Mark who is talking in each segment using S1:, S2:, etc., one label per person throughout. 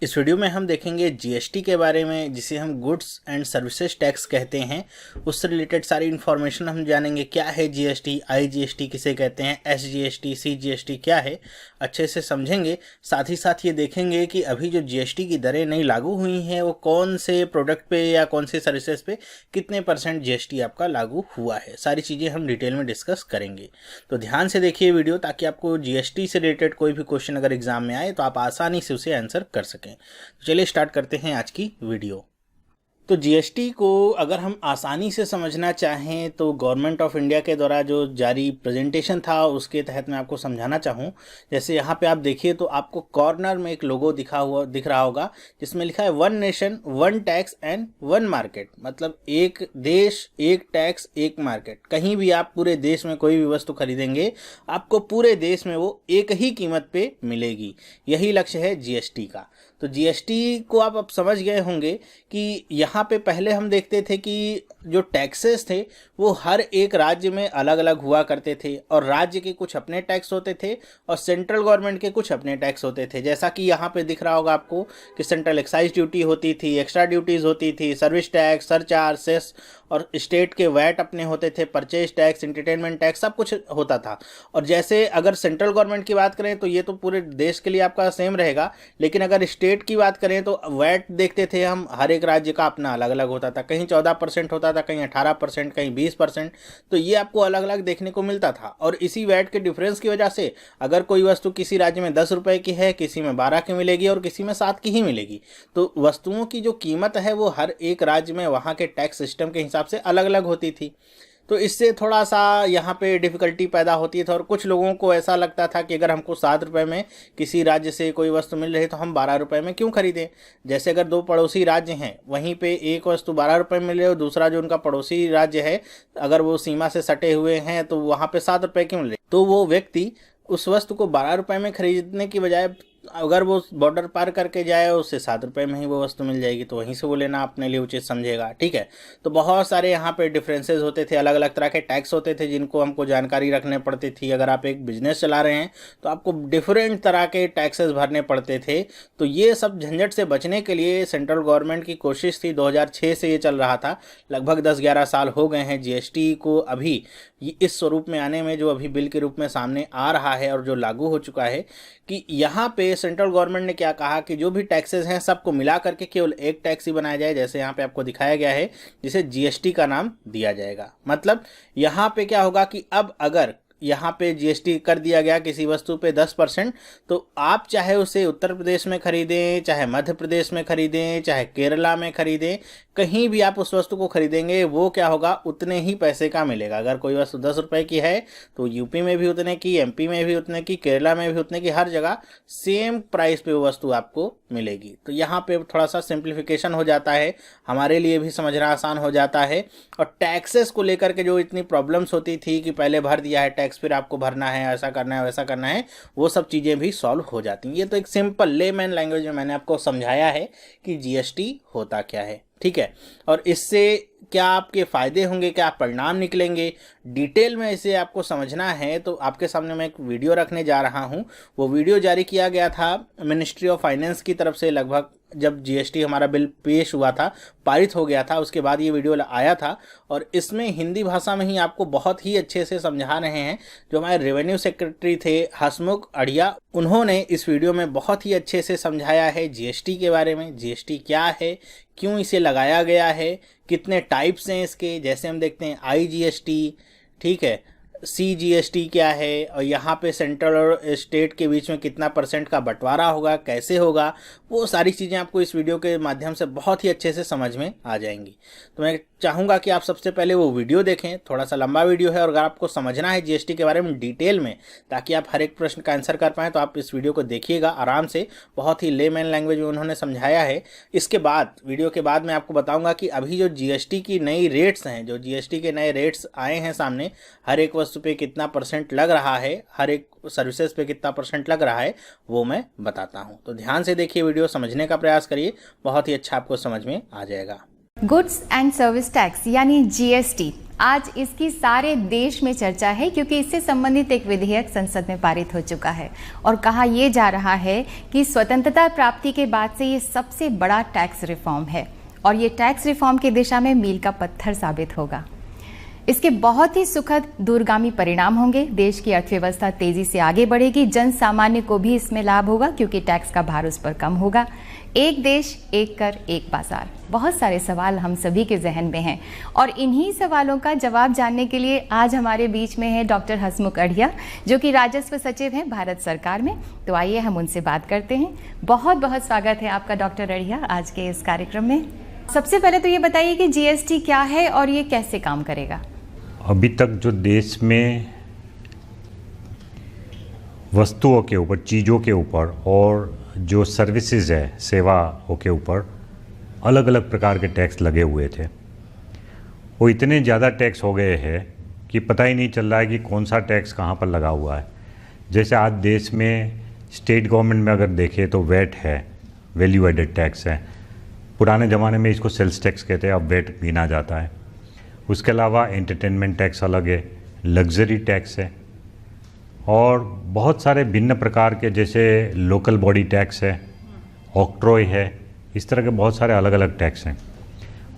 S1: इस वीडियो में हम देखेंगे जीएसटी के बारे में, जिसे हम गुड्स एंड सर्विसेज टैक्स कहते हैं। उससे रिलेटेड सारी इन्फॉर्मेशन हम जानेंगे। क्या है जीएसटी, आईजीएसटी किसे कहते हैं, एसजीएसटी, सीजीएसटी क्या है, अच्छे से समझेंगे। साथ ही साथ ये देखेंगे कि अभी जो जीएसटी की दरें नई लागू हुई हैं वो कौन से प्रोडक्ट पे या कौन से सर्विसेज पे कितने % जीएसटी आपका लागू हुआ है। सारी चीज़ें हम डिटेल में डिस्कस करेंगे। तो ध्यान से देखिए वीडियो, ताकि आपको जीएसटी से रिलेटेड कोई भी क्वेश्चन अगर एग्जाम में आए तो आप आसानी से उसे आंसर कर सकें। तो चलिए स्टार्ट करते हैं आज की वीडियो। तो जीएसटी को अगर हम आसानी से समझना चाहें तो गवर्नमेंट ऑफ इंडिया के द्वारा जो जारी प्रेजेंटेशन था उसके तहत मैं आपको समझाना चाहूँ। जैसे यहाँ पे आप देखिए तो आपको कॉर्नर में एक लोगो दिख रहा होगा, जिसमें लिखा है one nation one tax and one market. मतलब एक देश एक टैक्स एक मार्केट। कहीं भी आप पूरे देश में कोई भी वस्तु खरीदेंगे आपको पूरे देश में वो एक ही कीमत पे मिलेगी। यही लक्ष्य है जीएसटी का। तो जीएसटी को आप अब समझ गए होंगे कि यहाँ पे पहले हम देखते थे कि जो टैक्सेस थे वो हर एक राज्य में अलग अलग हुआ करते थे, और राज्य के कुछ अपने टैक्स होते थे और सेंट्रल गवर्नमेंट के कुछ अपने टैक्स होते थे। जैसा कि यहाँ पे दिख रहा होगा आपको कि सेंट्रल एक्साइज ड्यूटी होती थी, एक्स्ट्रा ड्यूटीज़ होती थी, सर्विस टैक्स, सरचार्ज, सेस, और स्टेट के वैट अपने होते थे, परचेज टैक्स, एंटरटेनमेंट टैक्स, सब कुछ होता था। और जैसे अगर सेंट्रल गवर्नमेंट की बात करें तो ये तो पूरे देश के लिए आपका सेम रहेगा, लेकिन अगर स्टेट की बात करें तो वैट देखते थे हम, हर एक राज्य का अपना अलग अलग होता था। कहीं 14% होता था, कहीं 18%, कहीं 20%। तो ये आपको अलग अलग देखने को मिलता था। और इसी वैट के डिफरेंस की वजह से अगर कोई वस्तु किसी राज्य में 10 रुपए की है, किसी में 12 की मिलेगी और किसी में 7 की ही मिलेगी। तो वस्तुओं की जो कीमत है वो हर एक राज्य में वहाँ के टैक्स सिस्टम के हिसाब से अलग अलग होती थी। तो इससे थोड़ा सा यहाँ पे डिफ़िकल्टी पैदा होती थी, और कुछ लोगों को ऐसा लगता था कि अगर हमको 7 रुपये में किसी राज्य से कोई वस्तु मिल रही है तो हम 12 रुपये में क्यों खरीदें। जैसे अगर दो पड़ोसी राज्य हैं, वहीं पे एक वस्तु 12 रुपये में मिल रही है और दूसरा जो उनका पड़ोसी राज्य है अगर वो सीमा से सटे हुए हैं तो वहाँ पे 7 रुपये क्यों मिल रही। तो वो व्यक्ति उस वस्तु को 12 रुपये में खरीदने की बजाय अगर वो बॉर्डर पार करके जाए उससे 7 रुपये में ही वो वस्तु मिल जाएगी, तो वहीं से वो लेना अपने लिए उचित समझेगा। ठीक है। तो बहुत सारे यहाँ पे डिफरेंसेस होते थे, अलग अलग तरह के टैक्स होते थे जिनको हमको जानकारी रखने पड़ती थी। अगर आप एक बिजनेस चला रहे हैं तो आपको डिफरेंट तरह के टैक्सेस भरने पड़ते थे। तो ये सब झंझट से बचने के लिए सेंट्रल गवर्नमेंट की कोशिश थी। 2006 से ये चल रहा था, लगभग 10-11 साल हो गए हैं जीएसटी को अभी इस स्वरूप में आने में, जो अभी बिल के रूप में सामने आ रहा है और जो लागू हो चुका है। कि यहाँ पे सेंट्रल गवर्नमेंट ने क्या कहा कि जो भी टैक्सेस हैं सबको मिला करके केवल एक टैक्स ही बनाया जाए, जैसे यहाँ पे आपको दिखाया गया है, जिसे जीएसटी का नाम दिया जाएगा। मतलब यहाँ पे क्या होगा कि अब अगर यहाँ पे जीएसटी कर दिया गया किसी वस्तु पे 10%, तो आप चाहे उसे उत्तर प्रदेश में खरीदें, चाहे मध्य प्रदेश में खरीदें, चाहे केरला में खरीदें, कहीं भी आप उस वस्तु को खरीदेंगे वो क्या होगा, उतने ही पैसे का मिलेगा। अगर कोई वस्तु 10 रुपये की है तो यूपी में भी उतने की, एमपी में भी उतने की, केरला में भी उतने की, हर जगह सेम प्राइस पे वो वस्तु आपको मिलेगी। तो यहाँ पे थोड़ा सा सिंप्लीफिकेशन हो जाता है, हमारे लिए भी समझना आसान हो जाता है। और टैक्सेस को लेकर के जो इतनी प्रॉब्लम्स होती थी कि पहले भर दिया है टैक्स फिर आपको भरना है, ऐसा करना है वैसा करना है, वो सब चीज़ें भी सॉल्व हो जाती हैं। ये तो एक सिंपल लेमैन लैंग्वेज में मैंने आपको समझाया है कि जीएसटी होता क्या है। ठीक है। और इससे क्या आपके फ़ायदे होंगे, क्या परिणाम निकलेंगे, डिटेल में इसे आपको समझना है तो आपके सामने मैं एक वीडियो रखने जा रहा हूं। वो वीडियो जारी किया गया था मिनिस्ट्री ऑफ फाइनेंस की तरफ से, लगभग जब जीएसटी हमारा बिल पेश हुआ था, पारित हो गया था, उसके बाद ये वीडियो आया था। और इसमें हिंदी भाषा में ही आपको बहुत ही अच्छे से समझा रहे हैं। जो हमारे रेवेन्यू सेक्रेटरी थे हसमुख अढ़िया, उन्होंने इस वीडियो में बहुत ही अच्छे से समझाया है जीएसटी के बारे में। जीएसटी क्या है, क्यों इसे लगाया गया है, कितने टाइप्स हैं इसके। जैसे हम देखते हैं आईजीएसटी, ठीक है, सीजीएसटी क्या है, और यहाँ पे सेंट्रल और स्टेट के बीच में कितना % का बंटवारा होगा, कैसे होगा, वो सारी चीज़ें आपको इस वीडियो के माध्यम से बहुत ही अच्छे से समझ में आ जाएंगी। तो मैं चाहूँगा कि आप सबसे पहले वो वीडियो देखें। थोड़ा सा लंबा वीडियो है और अगर आपको समझना है जीएसटी के बारे में डिटेल में, ताकि आप हर एक प्रश्न का आंसर कर पाएँ, तो आप इस वीडियो को देखिएगा आराम से। बहुत ही लेमैन लैंग्वेज में उन्होंने समझाया है। इसके बाद वीडियो के बाद मैं आपको बताऊँगा कि अभी जो जीएसटी की नई रेट्स हैं, जो जीएसटी के नए रेट्स आए हैं सामने, हर एक वस्तु पे कितना % लग रहा है, हर एक सर्विसेज पे कितना % लग रहा है, वो मैं बताता हूँ। तो ध्यान से देखिए वीडियो, समझने का प्रयास करिए, बहुत ही अच्छा आपको समझ में आ जाएगा।
S2: गुड्स एंड सर्विस टैक्स यानी जीएसटी आज इसकी सारे देश में चर्चा है क्योंकि इससे संबंधित एक विधेयक संसद में पारित हो चुका है और कहा यह जा रहा है कि स्वतंत्रता प्राप्ति के बाद से ये सबसे बड़ा टैक्स रिफॉर्म है और ये टैक्स रिफॉर्म की दिशा में मील का पत्थर साबित होगा। इसके बहुत ही सुखद दूरगामी परिणाम होंगे। देश की अर्थव्यवस्था तेजी से आगे बढ़ेगी, जन सामान्य को भी इसमें लाभ होगा क्योंकि टैक्स का भार उस पर कम होगा। एक देश, एक कर, एक बाजार, बहुत सारे सवाल हम सभी के जहन में हैं और इन्हीं सवालों का जवाब जानने के लिए आज हमारे बीच में है डॉक्टर हसमुख अढ़िया, जो कि राजस्व सचिव हैं भारत सरकार में। तो आइए हम उनसे बात करते हैं। बहुत बहुत स्वागत है आपका डॉक्टर अढ़िया आज के इस कार्यक्रम में। सबसे पहले तो ये बताइए कि जीएसटी क्या है और ये कैसे काम करेगा।
S3: अभी तक जो देश में वस्तुओं के ऊपर, चीज़ों के ऊपर और जो सर्विसेज है, सेवाओं के ऊपर अलग अलग प्रकार के टैक्स लगे हुए थे, वो इतने ज़्यादा टैक्स हो गए हैं कि पता ही नहीं चल रहा है कि कौन सा टैक्स कहाँ पर लगा हुआ है। जैसे आज देश में स्टेट गवर्नमेंट में अगर देखें तो वैट है, वैल्यू एडेड टैक्स है। पुराने ज़माने में इसको सेल्स टैक्स कहते हैं, अब वैट गिना जाता है। उसके अलावा एंटरटेनमेंट टैक्स अलग है, लग्जरी टैक्स है और बहुत सारे भिन्न प्रकार के जैसे लोकल बॉडी टैक्स है, ऑक्ट्रॉय है, इस तरह के बहुत सारे अलग अलग टैक्स हैं।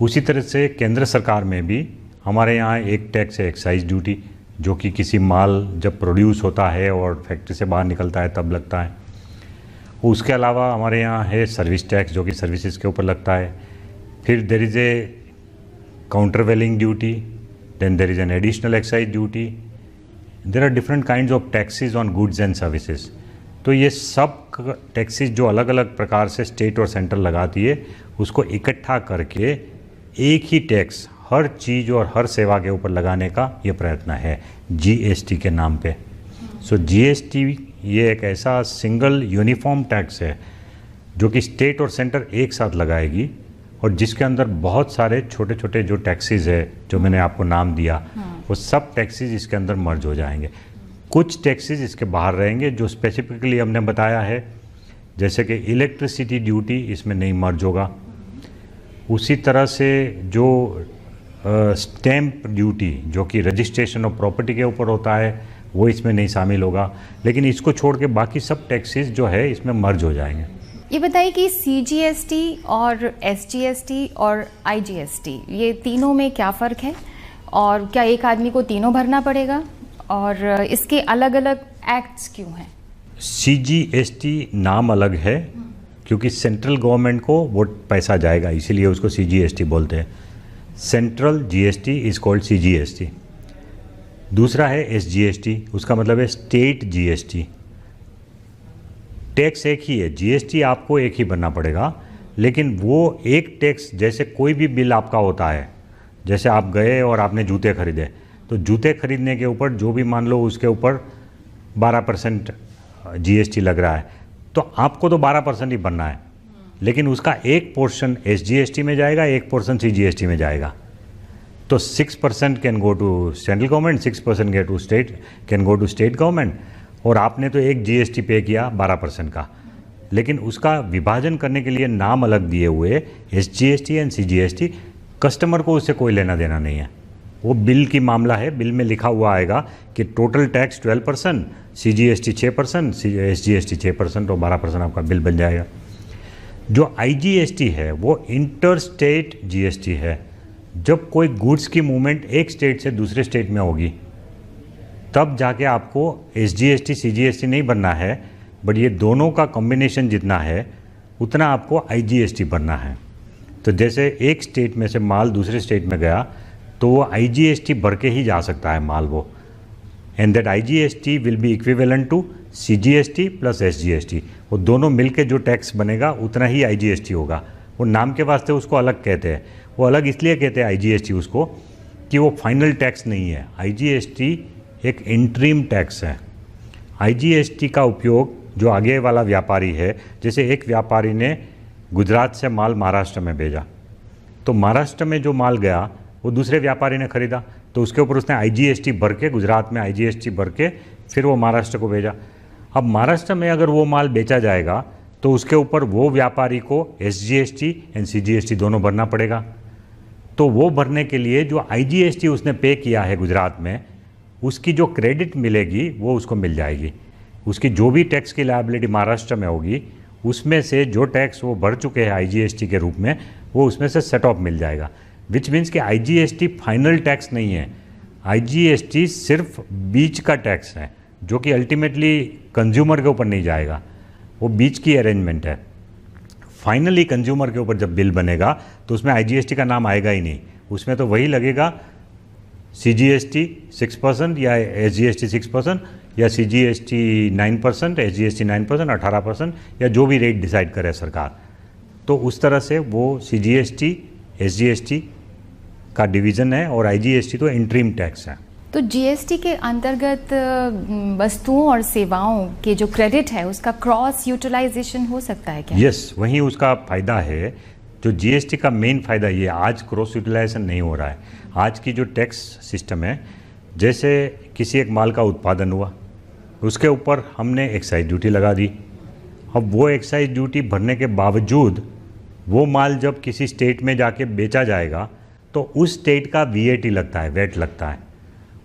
S3: उसी तरह से केंद्र सरकार में भी हमारे यहाँ एक टैक्स है एक्साइज ड्यूटी, जो कि किसी माल जब प्रोड्यूस होता है और फैक्ट्री से बाहर निकलता है तब लगता है। उसके अलावा हमारे यहाँ है सर्विस टैक्स, जो कि सर्विसेज के ऊपर लगता है। फिर there is a countervailing duty, then there is an additional excise duty. There are different kinds of taxes on goods and services. तो ये सब टैक्सेस जो अलग अलग प्रकार से स्टेट और सेंटर लगाती है, उसको इकट्ठा करके एक ही टैक्स हर चीज़ और हर सेवा के ऊपर लगाने का ये प्रयत्न है जीएसटी के नाम पे। सो जीएसटी ये एक ऐसा सिंगल यूनिफॉर्म टैक्स है जो कि स्टेट और सेंटर एक साथ लगाएगी और जिसके अंदर बहुत सारे छोटे छोटे जो टैक्सेस है, जो मैंने आपको नाम दिया, वो सब टैक्सेस इसके अंदर मर्ज हो जाएंगे। कुछ टैक्सेस इसके बाहर रहेंगे जो स्पेसिफिकली हमने बताया है, जैसे कि इलेक्ट्रिसिटी ड्यूटी इसमें नहीं मर्ज होगा। उसी तरह से जो स्टैम्प ड्यूटी, जो कि रजिस्ट्रेशन ऑफ प्रॉपर्टी के ऊपर होता है, वो इसमें नहीं शामिल होगा। लेकिन इसको छोड़ के बाकी सब टैक्सेस जो है इसमें मर्ज हो जाएंगे।
S2: ये बताइए कि सीजीएसटी और एसजीएसटी और आईजीएसटी ये तीनों में क्या फ़र्क है और क्या एक आदमी को तीनों भरना पड़ेगा और इसके अलग अलग एक्ट्स क्यों हैं?
S3: सीजीएसटी नाम अलग है क्योंकि सेंट्रल गवर्नमेंट को वो पैसा जाएगा, इसीलिए उसको सीजीएसटी बोलते हैं। Central GST is called CGST. दूसरा है एसजीएसटी, उसका मतलब है स्टेट जीएसटी। टैक्स एक ही है, जीएसटी आपको एक ही भरना पड़ेगा, लेकिन वो एक टैक्स, जैसे कोई भी बिल आपका होता है, जैसे आप गए और आपने जूते खरीदे, तो जूते खरीदने के ऊपर जो भी मान लो उसके ऊपर 12% जीएसटी लग रहा है, तो आपको तो 12% ही भरना है, लेकिन उसका एक पोर्शन एसजीएसटी में जाएगा, एक पोर्शन सीजीएसटी में जाएगा। तो 6% can go to central government, 6% can go to state government, और आपने तो एक जीएसटी पे किया 12% का, लेकिन उसका विभाजन करने के लिए नाम अलग दिए हुए एसजीएसटी एंड सीजीएसटी। कस्टमर को उससे कोई लेना देना नहीं है, वो बिल की मामला है। बिल में लिखा हुआ आएगा कि टोटल टैक्स 12%, सीजीएसटी 6%, एसजीएसटी 6% और 12% आपका बिल बन जाएगा। जो आईजीएसटी है वो इंटर स्टेट जीएसटी है। जब कोई गुड्स की मूवमेंट एक स्टेट से दूसरे स्टेट में होगी तब जाके आपको एसजीएसटी सीजीएसटी नहीं भरना है, बट ये दोनों का कॉम्बिनेशन जितना है उतना आपको आईजीएसटी भरना है। तो जैसे एक स्टेट में से माल दूसरे स्टेट में गया तो वो आईजीएसटी भर के ही जा सकता है माल वो, and that IGST will be equivalent to CGST plus SGST. वो दोनों मिलके जो टैक्स बनेगा उतना ही आईजीएसटी होगा। वो नाम के वास्ते उसको अलग कहते हैं, वो अलग इसलिए कहते हैं आईजीएसटी उसको कि वो फाइनल टैक्स नहीं है। आईजीएसटी एक इंटरिम टैक्स है। आईजीएसटी का उपयोग जो आगे वाला व्यापारी है, जैसे एक व्यापारी ने गुजरात से माल महाराष्ट्र में भेजा, तो महाराष्ट्र में जो माल गया वो दूसरे व्यापारी ने खरीदा, तो उसके ऊपर उसने आईजीएसटी भर के, गुजरात में आईजीएसटी भर के फिर वो महाराष्ट्र को भेजा। अब महाराष्ट्र में अगर वो माल बेचा जाएगा तो उसके ऊपर वो व्यापारी को एसजीएसटी एंड सीजीएसटी दोनों भरना पड़ेगा। तो वो भरने के लिए जो IGST उसने पे किया है गुजरात में, उसकी जो क्रेडिट मिलेगी वो उसको मिल जाएगी। उसकी जो भी टैक्स की लायबिलिटी महाराष्ट्र में होगी, उसमें से जो टैक्स वो भर चुके हैं IGST के रूप में, वो उसमें से सेट ऑफ मिल जाएगा। विच मीन्स कि IGST फाइनल टैक्स नहीं है, IGST सिर्फ बीच का टैक्स है, जो कि अल्टीमेटली कंज्यूमर के ऊपर नहीं जाएगा, वो बीच की अरेंजमेंट है। फाइनली कंज्यूमर के ऊपर जब बिल बनेगा तो उसमें IGST का नाम आएगा ही नहीं, उसमें तो वही लगेगा CGST 6% या SGST 6% या CGST 9%, SGST 9%, 18% या जो भी रेट डिसाइड करे सरकार। तो उस तरह से वो CGST SGST का डिवीज़न है और IGST तो इंटरिम टैक्स है।
S2: तो GST के अंतर्गत वस्तुओं और सेवाओं के जो क्रेडिट है उसका क्रॉस यूटिलाइजेशन हो सकता है क्या?
S3: यस, वहीं उसका फ़ायदा है। जो GST का मेन फ़ायदा ये, आज क्रॉस यूटिलाइजेशन नहीं हो रहा है। आज की जो टैक्स सिस्टम है, जैसे किसी एक माल का उत्पादन हुआ, उसके ऊपर हमने एक्साइज ड्यूटी लगा दी। अब वो एक्साइज ड्यूटी भरने के बावजूद वो माल जब किसी स्टेट में जाके बेचा जाएगा तो उस स्टेट का VAT लगता है, वेट लगता है,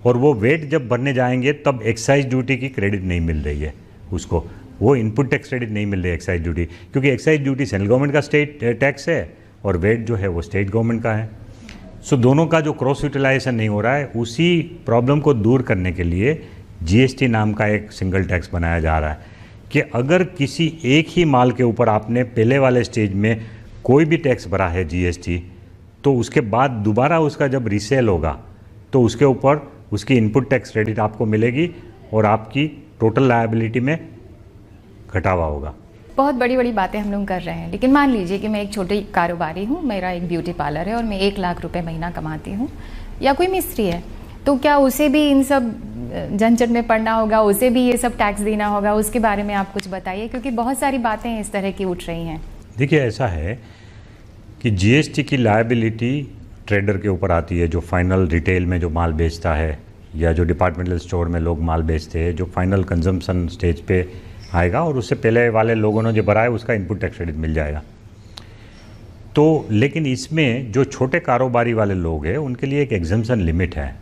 S3: और वो वेट जब भरने जाएंगे तब एक्साइज ड्यूटी की क्रेडिट नहीं मिल रही है उसको, वो इनपुट टैक्स क्रेडिट नहीं मिल रही है एक्साइज ड्यूटी, क्योंकि एक्साइज ड्यूटी सेंट्रल गवर्नमेंट का स्टेट टैक्स है और वेट जो है वो स्टेट गवर्नमेंट का है। सो दोनों का जो क्रॉस यूटिलाइजेशन नहीं हो रहा है, उसी प्रॉब्लम को दूर करने के लिए GST नाम का एक सिंगल टैक्स बनाया जा रहा है कि अगर किसी एक ही माल के ऊपर आपने पहले वाले स्टेज में कोई भी टैक्स भरा है GST, तो उसके बाद दोबारा उसका जब रीसेल होगा तो उसके ऊपर उसकी इनपुट टैक्स क्रेडिट आपको मिलेगी और आपकी टोटल लायबिलिटी में घटावा होगा।
S2: बहुत बड़ी बड़ी बातें हम लोग कर रहे हैं, लेकिन मान लीजिए कि मैं एक छोटी कारोबारी हूँ, मेरा एक ब्यूटी पार्लर है और मैं 1 लाख रुपए महीना कमाती हूँ, या कोई मिस्त्री है, तो क्या उसे भी इन सब झंझट में पड़ना होगा, उसे भी ये सब टैक्स देना होगा? उसके बारे में आप कुछ बताइए, क्योंकि बहुत सारी बातें इस तरह की उठ रही हैं।
S3: देखिए, ऐसा है कि GST की लायबिलिटी ट्रेडर के ऊपर आती है, जो फाइनल रिटेल में जो माल बेचता है या जो डिपार्टमेंटल स्टोर में लोग माल बेचते हैं, जो फाइनल कंजम्पशन स्टेज पे आएगा और उससे पहले वाले लोगों ने जो भरा है उसका इनपुट टैक्स क्रेडिट मिल जाएगा। तो लेकिन इसमें जो छोटे कारोबारी वाले लोग हैं उनके लिए एक एग्जम्पशन लिमिट है।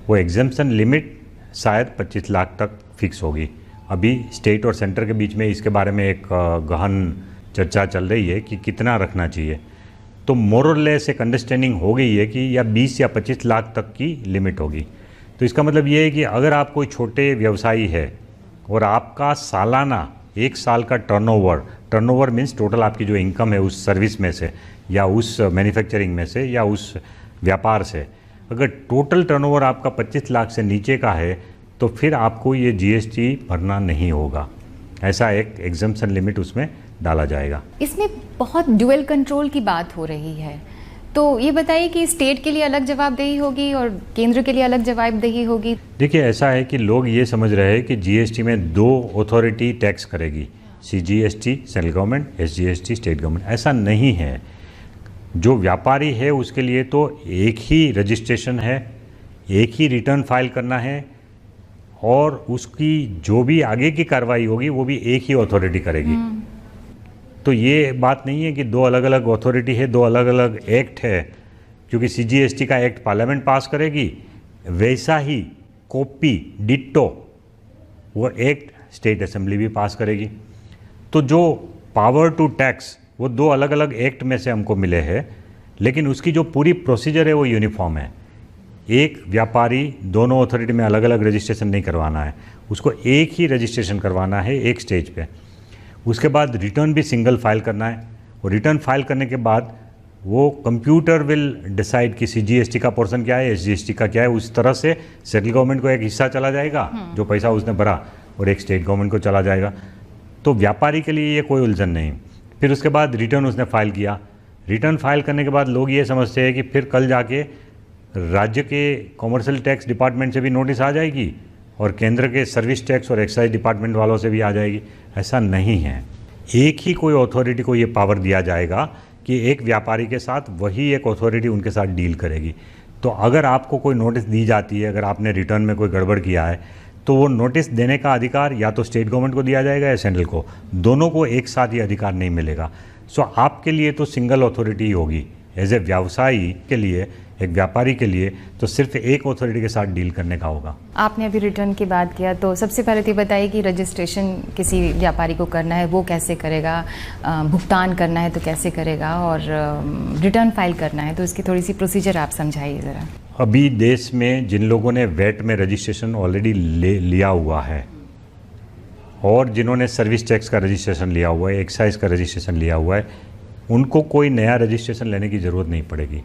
S3: वो एग्जम्पशन लिमिट शायद 25 लाख तक फिक्स होगी। अभी स्टेट और सेंटर के बीच में इसके बारे में एक गहन चर्चा चल रही है कि कितना रखना चाहिए। तो मोरलेस एक अंडरस्टैंडिंग हो गई है कि या 20 या 25 लाख तक की लिमिट होगी। तो इसका मतलब ये है कि अगर आप कोई छोटे व्यवसायी है और आपका सालाना 1 साल का टर्नओवर मीन्स टोटल आपकी जो इनकम है उस सर्विस में से या उस मैन्युफैक्चरिंग में से या उस व्यापार से, अगर टोटल टर्नओवर आपका 25 लाख से नीचे का है तो फिर आपको ये GST भरना नहीं होगा। ऐसा एक एग्जम्पशन लिमिट उसमें डाला जाएगा।
S2: इसमें बहुत ड्यूअल कंट्रोल की बात हो रही है, तो ये बताइए कि स्टेट के लिए अलग जवाबदेही होगी और केंद्र के लिए अलग जवाबदेही होगी?
S3: देखिए, ऐसा है कि लोग ये समझ रहे हैं कि GST में 2 अथॉरिटी टैक्स करेगी, CGST central government, SGST state government. ऐसा नहीं है। जो व्यापारी है उसके लिए तो एक ही रजिस्ट्रेशन है, एक ही रिटर्न फाइल करना है और उसकी जो भी आगे की कार्रवाई होगी वो भी एक ही अथॉरिटी करेगी। तो ये बात नहीं है कि 2 अलग अलग अथॉरिटी है, 2 अलग अलग एक्ट है, क्योंकि CGST का एक्ट पार्लियामेंट पास करेगी, वैसा ही कॉपी डिट्टो वो एक्ट स्टेट असेंबली भी पास करेगी। तो जो पावर टू टैक्स वो 2 अलग अलग एक्ट में से हमको मिले हैं, लेकिन उसकी जो पूरी प्रोसीजर है वो यूनिफॉर्म है। एक व्यापारी दोनों अथॉरिटी में अलग अलग रजिस्ट्रेशन नहीं करवाना है, उसको एक ही रजिस्ट्रेशन करवाना है एक स्टेज पे। उसके बाद रिटर्न भी सिंगल फाइल करना है और रिटर्न फाइल करने के बाद वो कंप्यूटर विल डिसाइड कि CGST का पोर्शन क्या है, SGST का क्या है। उस तरह से सेंट्रल गवर्नमेंट को एक हिस्सा चला जाएगा जो पैसा उसने भरा और एक स्टेट गवर्नमेंट को चला जाएगा। तो व्यापारी के लिए ये कोई उलझन नहीं। फिर उसके बाद रिटर्न उसने फाइल किया, रिटर्न फाइल करने के बाद लोग ये समझते हैं कि फिर कल जाके राज्य के कॉमर्शियल टैक्स डिपार्टमेंट से भी नोटिस आ जाएगी और केंद्र के सर्विस टैक्स और एक्साइज डिपार्टमेंट वालों से भी आ जाएगी। ऐसा नहीं है। एक ही कोई अथॉरिटी को ये पावर दिया जाएगा कि एक व्यापारी के साथ वही एक अथॉरिटी उनके साथ डील करेगी। तो अगर आपको कोई नोटिस दी जाती है, अगर आपने रिटर्न में कोई गड़बड़ किया है, तो वो नोटिस देने का अधिकार या तो स्टेट गवर्नमेंट को दिया जाएगा या सेंट्रल को, दोनों को एक साथ ये अधिकार नहीं मिलेगा। सो आपके लिए तो सिंगल अथॉरिटी ही होगी एज ए व्यवसायी के लिए, एक व्यापारी के लिए तो सिर्फ एक अथॉरिटी के साथ डील करने का होगा।
S2: आपने अभी रिटर्न की बात किया, तो सबसे पहले तो बताइए कि रजिस्ट्रेशन किसी व्यापारी को करना है वो कैसे करेगा, भुगतान करना है तो कैसे करेगा, और रिटर्न फाइल करना है तो इसकी थोड़ी सी प्रोसीजर आप समझाइए ज़रा।
S3: अभी देश में जिन लोगों ने वैट में रजिस्ट्रेशन ऑलरेडी लिया हुआ है और जिन्होंने सर्विस टैक्स का रजिस्ट्रेशन लिया हुआ है, एक्साइज का रजिस्ट्रेशन लिया हुआ है, उनको कोई नया रजिस्ट्रेशन लेने की ज़रूरत नहीं पड़ेगी।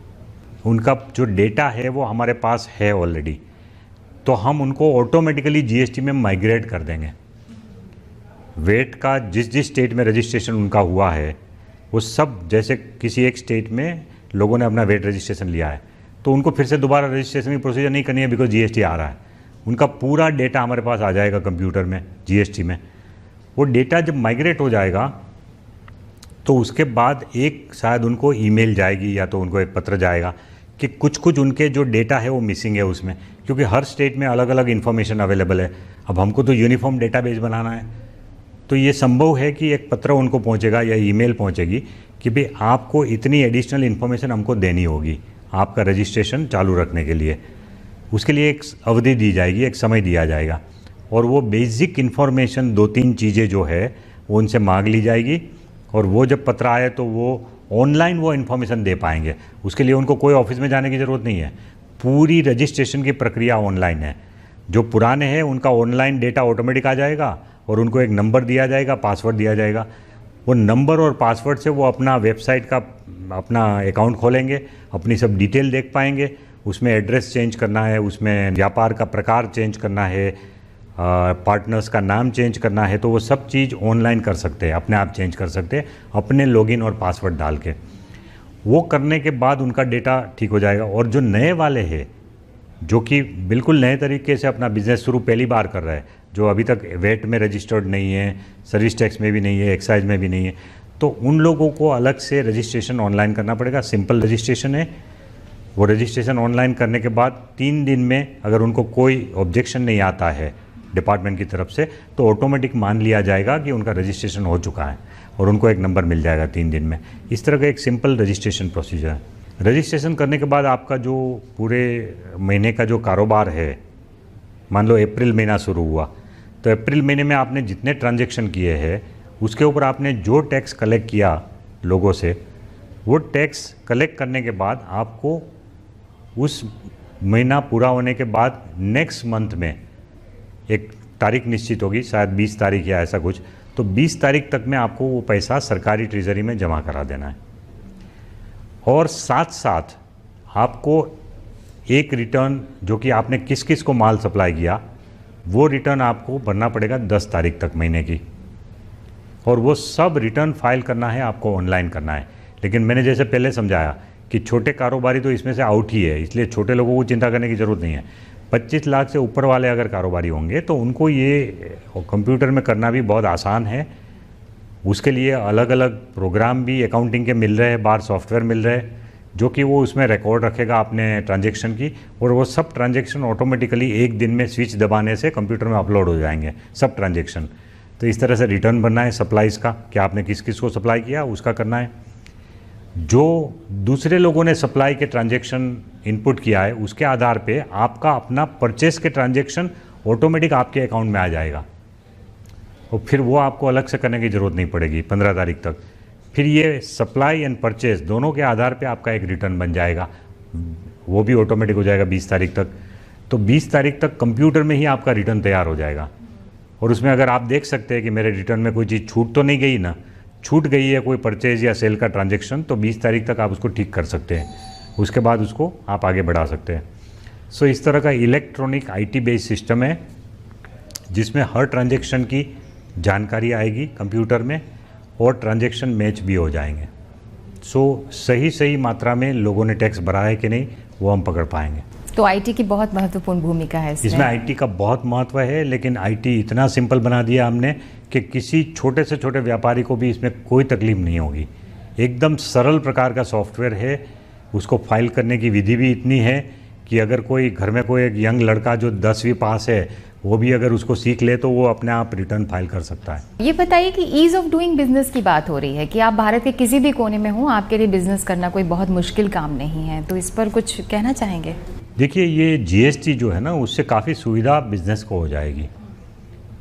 S3: उनका जो डेटा है वो हमारे पास है ऑलरेडी, तो हम उनको ऑटोमेटिकली जीएसटी में माइग्रेट कर देंगे। वेट का जिस जिस स्टेट में रजिस्ट्रेशन उनका हुआ है वो सब, जैसे किसी एक स्टेट में लोगों ने अपना वेट रजिस्ट्रेशन लिया है तो उनको फिर से दोबारा रजिस्ट्रेशन की प्रोसीजर नहीं करनी है, बिकॉज जीएसटी आ रहा है। उनका पूरा डेटा हमारे पास आ जाएगा कंप्यूटर में, जीएसटी में। वो डेटा जब माइग्रेट हो जाएगा तो उसके बाद एक शायद उनको ईमेल जाएगी या तो उनको एक पत्र जाएगा कि कुछ कुछ उनके जो डेटा है वो मिसिंग है उसमें, क्योंकि हर स्टेट में अलग अलग इन्फॉर्मेशन अवेलेबल है। अब हमको तो यूनिफॉर्म डेटाबेस बनाना है, तो ये संभव है कि एक पत्र उनको पहुंचेगा या ईमेल पहुंचेगी कि भाई आपको इतनी एडिशनल इन्फॉर्मेशन हमको देनी होगी आपका रजिस्ट्रेशन चालू रखने के लिए। उसके लिए एक अवधि दी जाएगी, एक समय दिया जाएगा, और वो बेसिक इन्फॉर्मेशन 2-3 चीज़ें जो है वो उनसे मांग ली जाएगी, और वो जब पत्र आए तो वो ऑनलाइन वो इन्फॉर्मेशन दे पाएंगे। उसके लिए उनको कोई ऑफिस में जाने की ज़रूरत नहीं है, पूरी रजिस्ट्रेशन की प्रक्रिया ऑनलाइन है। जो पुराने हैं उनका ऑनलाइन डेटा ऑटोमेटिक आ जाएगा और उनको एक नंबर दिया जाएगा, पासवर्ड दिया जाएगा। वो नंबर और पासवर्ड से वो अपना वेबसाइट का अपना अकाउंट खोलेंगे, अपनी सब डिटेल देख पाएंगे। उसमें एड्रेस चेंज करना है, उसमें व्यापार का प्रकार चेंज करना है, पार्टनर्स का नाम चेंज करना है, तो वो सब चीज़ ऑनलाइन कर सकते हैं, अपने आप चेंज कर सकते हैं अपने लॉगिन और पासवर्ड डाल के। वो करने के बाद उनका डेटा ठीक हो जाएगा। और जो नए वाले हैं जो कि बिल्कुल नए तरीके से अपना बिजनेस शुरू पहली बार कर रहा है, जो अभी तक वेट में रजिस्टर्ड नहीं है, सर्विस टैक्स में भी नहीं है, एक्साइज में भी नहीं है, तो उन लोगों को अलग से रजिस्ट्रेशन ऑनलाइन करना पड़ेगा। सिंपल रजिस्ट्रेशन है। वो रजिस्ट्रेशन ऑनलाइन करने के बाद 3 दिन में अगर उनको कोई ऑब्जेक्शन नहीं आता है डिपार्टमेंट की तरफ से, तो ऑटोमेटिक मान लिया जाएगा कि उनका रजिस्ट्रेशन हो चुका है और उनको एक नंबर मिल जाएगा 3 दिन में। इस तरह का एक सिंपल रजिस्ट्रेशन प्रोसीजर है। रजिस्ट्रेशन करने के बाद आपका जो पूरे महीने का जो कारोबार है, मान लो अप्रैल महीना शुरू हुआ, तो अप्रैल महीने में आपने जितने ट्रांजैक्शन किए हैं उसके ऊपर आपने जो टैक्स कलेक्ट किया लोगों से, वो टैक्स कलेक्ट करने के बाद आपको उस महीना पूरा होने के बाद नेक्स्ट मंथ में एक तारीख निश्चित होगी, शायद 20 तारीख या ऐसा कुछ, तो 20 तारीख तक में आपको वो पैसा सरकारी ट्रेजरी में जमा करा देना है। और साथ साथ आपको एक रिटर्न जो कि आपने किस किस को माल सप्लाई किया, वो रिटर्न आपको भरना पड़ेगा 10 तारीख तक महीने की, और वो सब रिटर्न फाइल करना है, आपको ऑनलाइन करना है। लेकिन मैंने जैसे पहले समझाया कि छोटे कारोबारी तो इसमें से आउट ही है, इसलिए छोटे लोगों को चिंता करने की ज़रूरत नहीं है। 25 लाख से ऊपर वाले अगर कारोबारी होंगे तो उनको ये कंप्यूटर में करना भी बहुत आसान है। उसके लिए अलग अलग प्रोग्राम भी अकाउंटिंग के मिल रहे हैं, बाहर सॉफ्टवेयर मिल रहे हैं जो कि वो उसमें रिकॉर्ड रखेगा अपने ट्रांजैक्शन की, और वो सब ट्रांजैक्शन ऑटोमेटिकली एक दिन में स्विच दबाने से कंप्यूटर में अपलोड हो जाएंगे सब ट्रांजैक्शन। तो इस तरह से रिटर्न भरना है सप्लाईज़ का, कि आपने किस किस को सप्लाई किया उसका करना है। जो दूसरे लोगों ने सप्लाई के ट्रांजैक्शन इनपुट किया है उसके आधार पे आपका अपना परचेस के ट्रांजैक्शन ऑटोमेटिक आपके अकाउंट में आ जाएगा, और फिर वो आपको अलग से करने की ज़रूरत नहीं पड़ेगी 15 तारीख तक। फिर ये सप्लाई एंड परचेस दोनों के आधार पे आपका एक रिटर्न बन जाएगा, वो भी ऑटोमेटिक हो जाएगा 20 तारीख तक। तो 20 तारीख तक कंप्यूटर में ही आपका रिटर्न तैयार हो जाएगा, और उसमें अगर आप देख सकते हैं कि मेरे रिटर्न में कोई चीज़ छूट तो नहीं गई ना, छूट गई है कोई परचेज या सेल का ट्रांजैक्शन, तो 20 तारीख तक आप उसको ठीक कर सकते हैं, उसके बाद उसको आप आगे बढ़ा सकते हैं। सो इस तरह का इलेक्ट्रॉनिक IT बेस्ड सिस्टम है जिसमें हर ट्रांजैक्शन की जानकारी आएगी कंप्यूटर में, और ट्रांजैक्शन मैच भी हो जाएंगे। सो सही मात्रा में लोगों ने टैक्स भरा है कि नहीं वो हम पकड़ पाएंगे।
S2: तो IT की बहुत महत्वपूर्ण भूमिका है
S3: इसमें IT का बहुत महत्व है, लेकिन IT इतना सिंपल बना दिया हमने कि किसी छोटे से छोटे व्यापारी को भी इसमें कोई तकलीफ नहीं होगी। एकदम सरल प्रकार का सॉफ्टवेयर है, उसको फाइल करने की विधि भी इतनी है कि अगर कोई घर में कोई एक यंग लड़का जो 10वीं पास है वो भी अगर उसको सीख ले तो वो अपने आप रिटर्न फाइल कर सकता है।
S2: ये बताइए कि ईज ऑफ डूइंग बिजनेस की बात हो रही है कि आप भारत के किसी भी कोने में हो, आपके लिए बिजनेस करना कोई बहुत मुश्किल काम नहीं है, तो इस पर कुछ कहना चाहेंगे?
S3: देखिए, ये जीएसटी जो है ना, उससे काफ़ी सुविधा बिजनेस को हो जाएगी,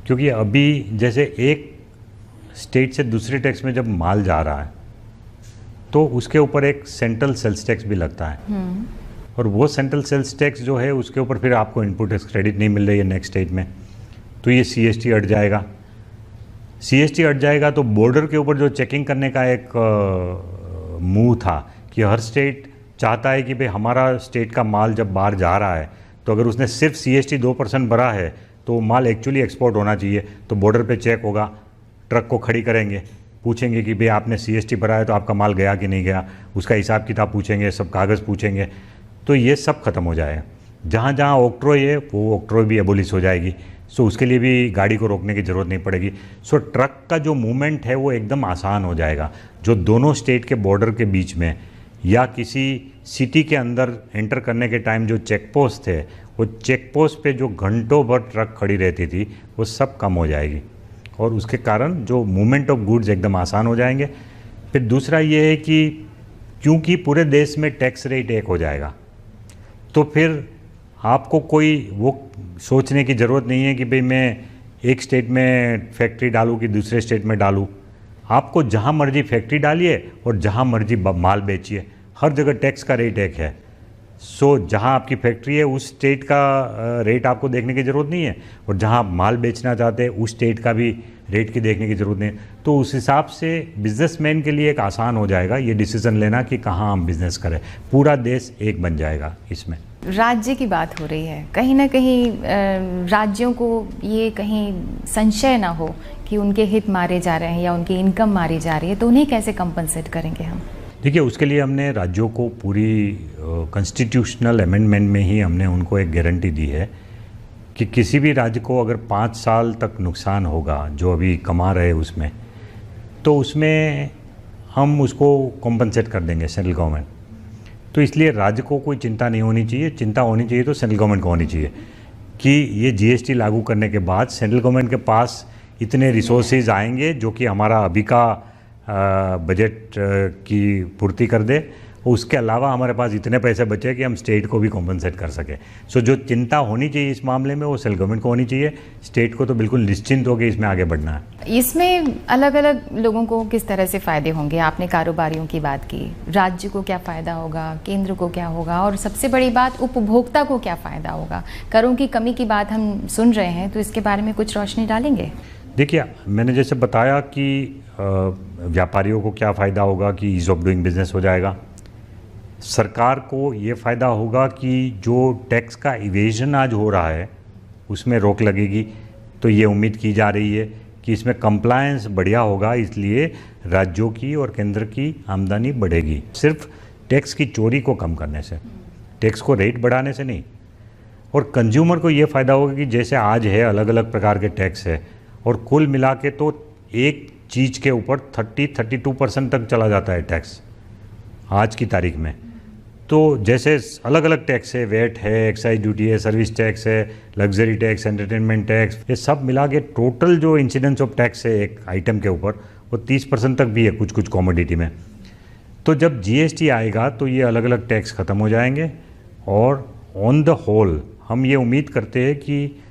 S3: क्योंकि अभी जैसे एक स्टेट से दूसरे टैक्स में जब माल जा रहा है तो उसके ऊपर एक सेंट्रल सेल्स टैक्स भी लगता है, और वो सेंट्रल सेल्स टैक्स जो है उसके ऊपर फिर आपको इनपुट टैक्स क्रेडिट नहीं मिल रही है नेक्स्ट स्टेट में, तो ये सीएसटी हट जाएगा। सीएसटी हट जाएगा तो बॉर्डर के ऊपर जो चेकिंग करने का एक मूव था कि हर स्टेट चाहता है कि भाई हमारा स्टेट का माल जब बाहर जा रहा है तो अगर उसने सिर्फ सीएसटी 2% भरा है तो माल एक्चुअली एक्सपोर्ट होना चाहिए, तो बॉर्डर पे चेक होगा, ट्रक को खड़ी करेंगे, पूछेंगे कि भाई आपने सीएसटी भरा है तो आपका माल गया कि नहीं गया, उसका हिसाब किताब पूछेंगे, सब कागज़ पूछेंगे, तो ये सब खत्म हो जाएगा। जहाँ जहाँ ऑक्ट्रोय है वो ऑक्ट्रोय भी एबोलिश हो जाएगी, सो उसके लिए भी गाड़ी को रोकने की ज़रूरत नहीं पड़ेगी। सो ट्रक का जो मूवमेंट है वो एकदम आसान हो जाएगा, जो दोनों स्टेट के बॉर्डर के बीच में या किसी सिटी के अंदर एंटर करने के टाइम जो चेक पोस्ट थे, वो चेक पोस्ट पे जो घंटों भर ट्रक खड़ी रहती थी वो सब कम हो जाएगी, और उसके कारण जो मूवमेंट ऑफ गुड्स एकदम आसान हो जाएंगे। फिर दूसरा ये है कि क्योंकि पूरे देश में टैक्स रेट एक हो जाएगा, तो फिर आपको कोई वो सोचने की ज़रूरत नहीं है कि भाई मैं एक स्टेट में फैक्ट्री डालूँ कि दूसरे स्टेट में डालूँ। आपको जहाँ मर्जी फैक्ट्री डालिए और जहाँ मर्जी माल बेचिए, हर जगह टैक्स का रेट एक है। सो जहाँ आपकी फैक्ट्री है उस स्टेट का रेट आपको देखने की ज़रूरत नहीं है, और जहाँ आप माल बेचना चाहते हैं उस स्टेट का भी रेट की देखने की ज़रूरत नहीं है। तो उस हिसाब से बिजनेसमैन के लिए एक आसान हो जाएगा ये डिसीज़न लेना कि कहाँ हम बिज़नेस करें, पूरा देश एक बन जाएगा। इसमें
S2: राज्य की बात हो रही है, कहीं ना कहीं राज्यों को ये कहीं संशय ना हो कि उनके हित मारे जा रहे हैं या उनकी इनकम मारी जा रही है, तो उन्हें कैसे कंपनसेट करेंगे हम?
S3: देखिए, उसके लिए हमने राज्यों को पूरी कॉन्स्टिट्यूशनल अमेंडमेंट में ही हमने उनको एक गारंटी दी है कि किसी भी राज्य को अगर 5 साल तक नुकसान होगा जो अभी कमा रहे उसमें, तो उसमें हम उसको कॉम्पनसेट कर देंगे सेंट्रल गवर्नमेंट। तो इसलिए राज्य को कोई चिंता नहीं होनी चाहिए, चिंता होनी चाहिए तो सेंट्रल गवर्नमेंट को होनी चाहिए कि ये जीएसटी लागू करने के बाद सेंट्रल गवर्नमेंट के पास इतने रिसोर्सेज आएंगे जो कि हमारा अभी का बजट की पूर्ति कर दे, और उसके अलावा हमारे पास इतने पैसे बचे कि हम स्टेट को भी कॉम्पनसेट कर सकें। सो जो चिंता होनी चाहिए इस मामले में वो सेंट्रल गवर्नमेंट को होनी चाहिए, स्टेट को तो बिल्कुल निश्चिंत होकर इसमें आगे बढ़ना है।
S2: इसमें अलग अलग लोगों को किस तरह से फ़ायदे होंगे? आपने कारोबारियों की बात की, राज्य को क्या फ़ायदा होगा, केंद्र को क्या होगा, और सबसे बड़ी बात उपभोक्ता को क्या फ़ायदा होगा? करों की कमी की बात हम सुन रहे हैं, तो इसके बारे में कुछ रोशनी डालेंगे?
S3: देखिए, मैंने जैसे बताया कि व्यापारियों को क्या फ़ायदा होगा कि ईज़ ऑफ डूइंग बिजनेस हो जाएगा। सरकार को ये फ़ायदा होगा कि जो टैक्स का इवेजन आज हो रहा है उसमें रोक लगेगी, तो ये उम्मीद की जा रही है कि इसमें कंप्लायंस बढ़िया होगा, इसलिए राज्यों की और केंद्र की आमदनी बढ़ेगी, सिर्फ टैक्स की चोरी को कम करने से, टैक्स को रेट बढ़ाने से नहीं। और कंज्यूमर को ये फ़ायदा होगा कि जैसे आज है अलग अलग प्रकार के टैक्स है, और कुल मिला के तो एक चीज़ के ऊपर 30-32% तक चला जाता है टैक्स आज की तारीख में। तो जैसे अलग अलग टैक्स है, वेट है, एक्साइज ड्यूटी है, सर्विस टैक्स है, लग्जरी टैक्स, एंटरटेनमेंट टैक्स, ये सब मिला के टोटल जो इंसिडेंस ऑफ टैक्स है एक आइटम के ऊपर वो 30% तक भी है कुछ कुछ कॉमोडिटी में। तो जब जीएसटी आएगा तो ये अलग अलग टैक्स ख़त्म हो जाएंगे, और ऑन द होल हम ये उम्मीद करते हैं कि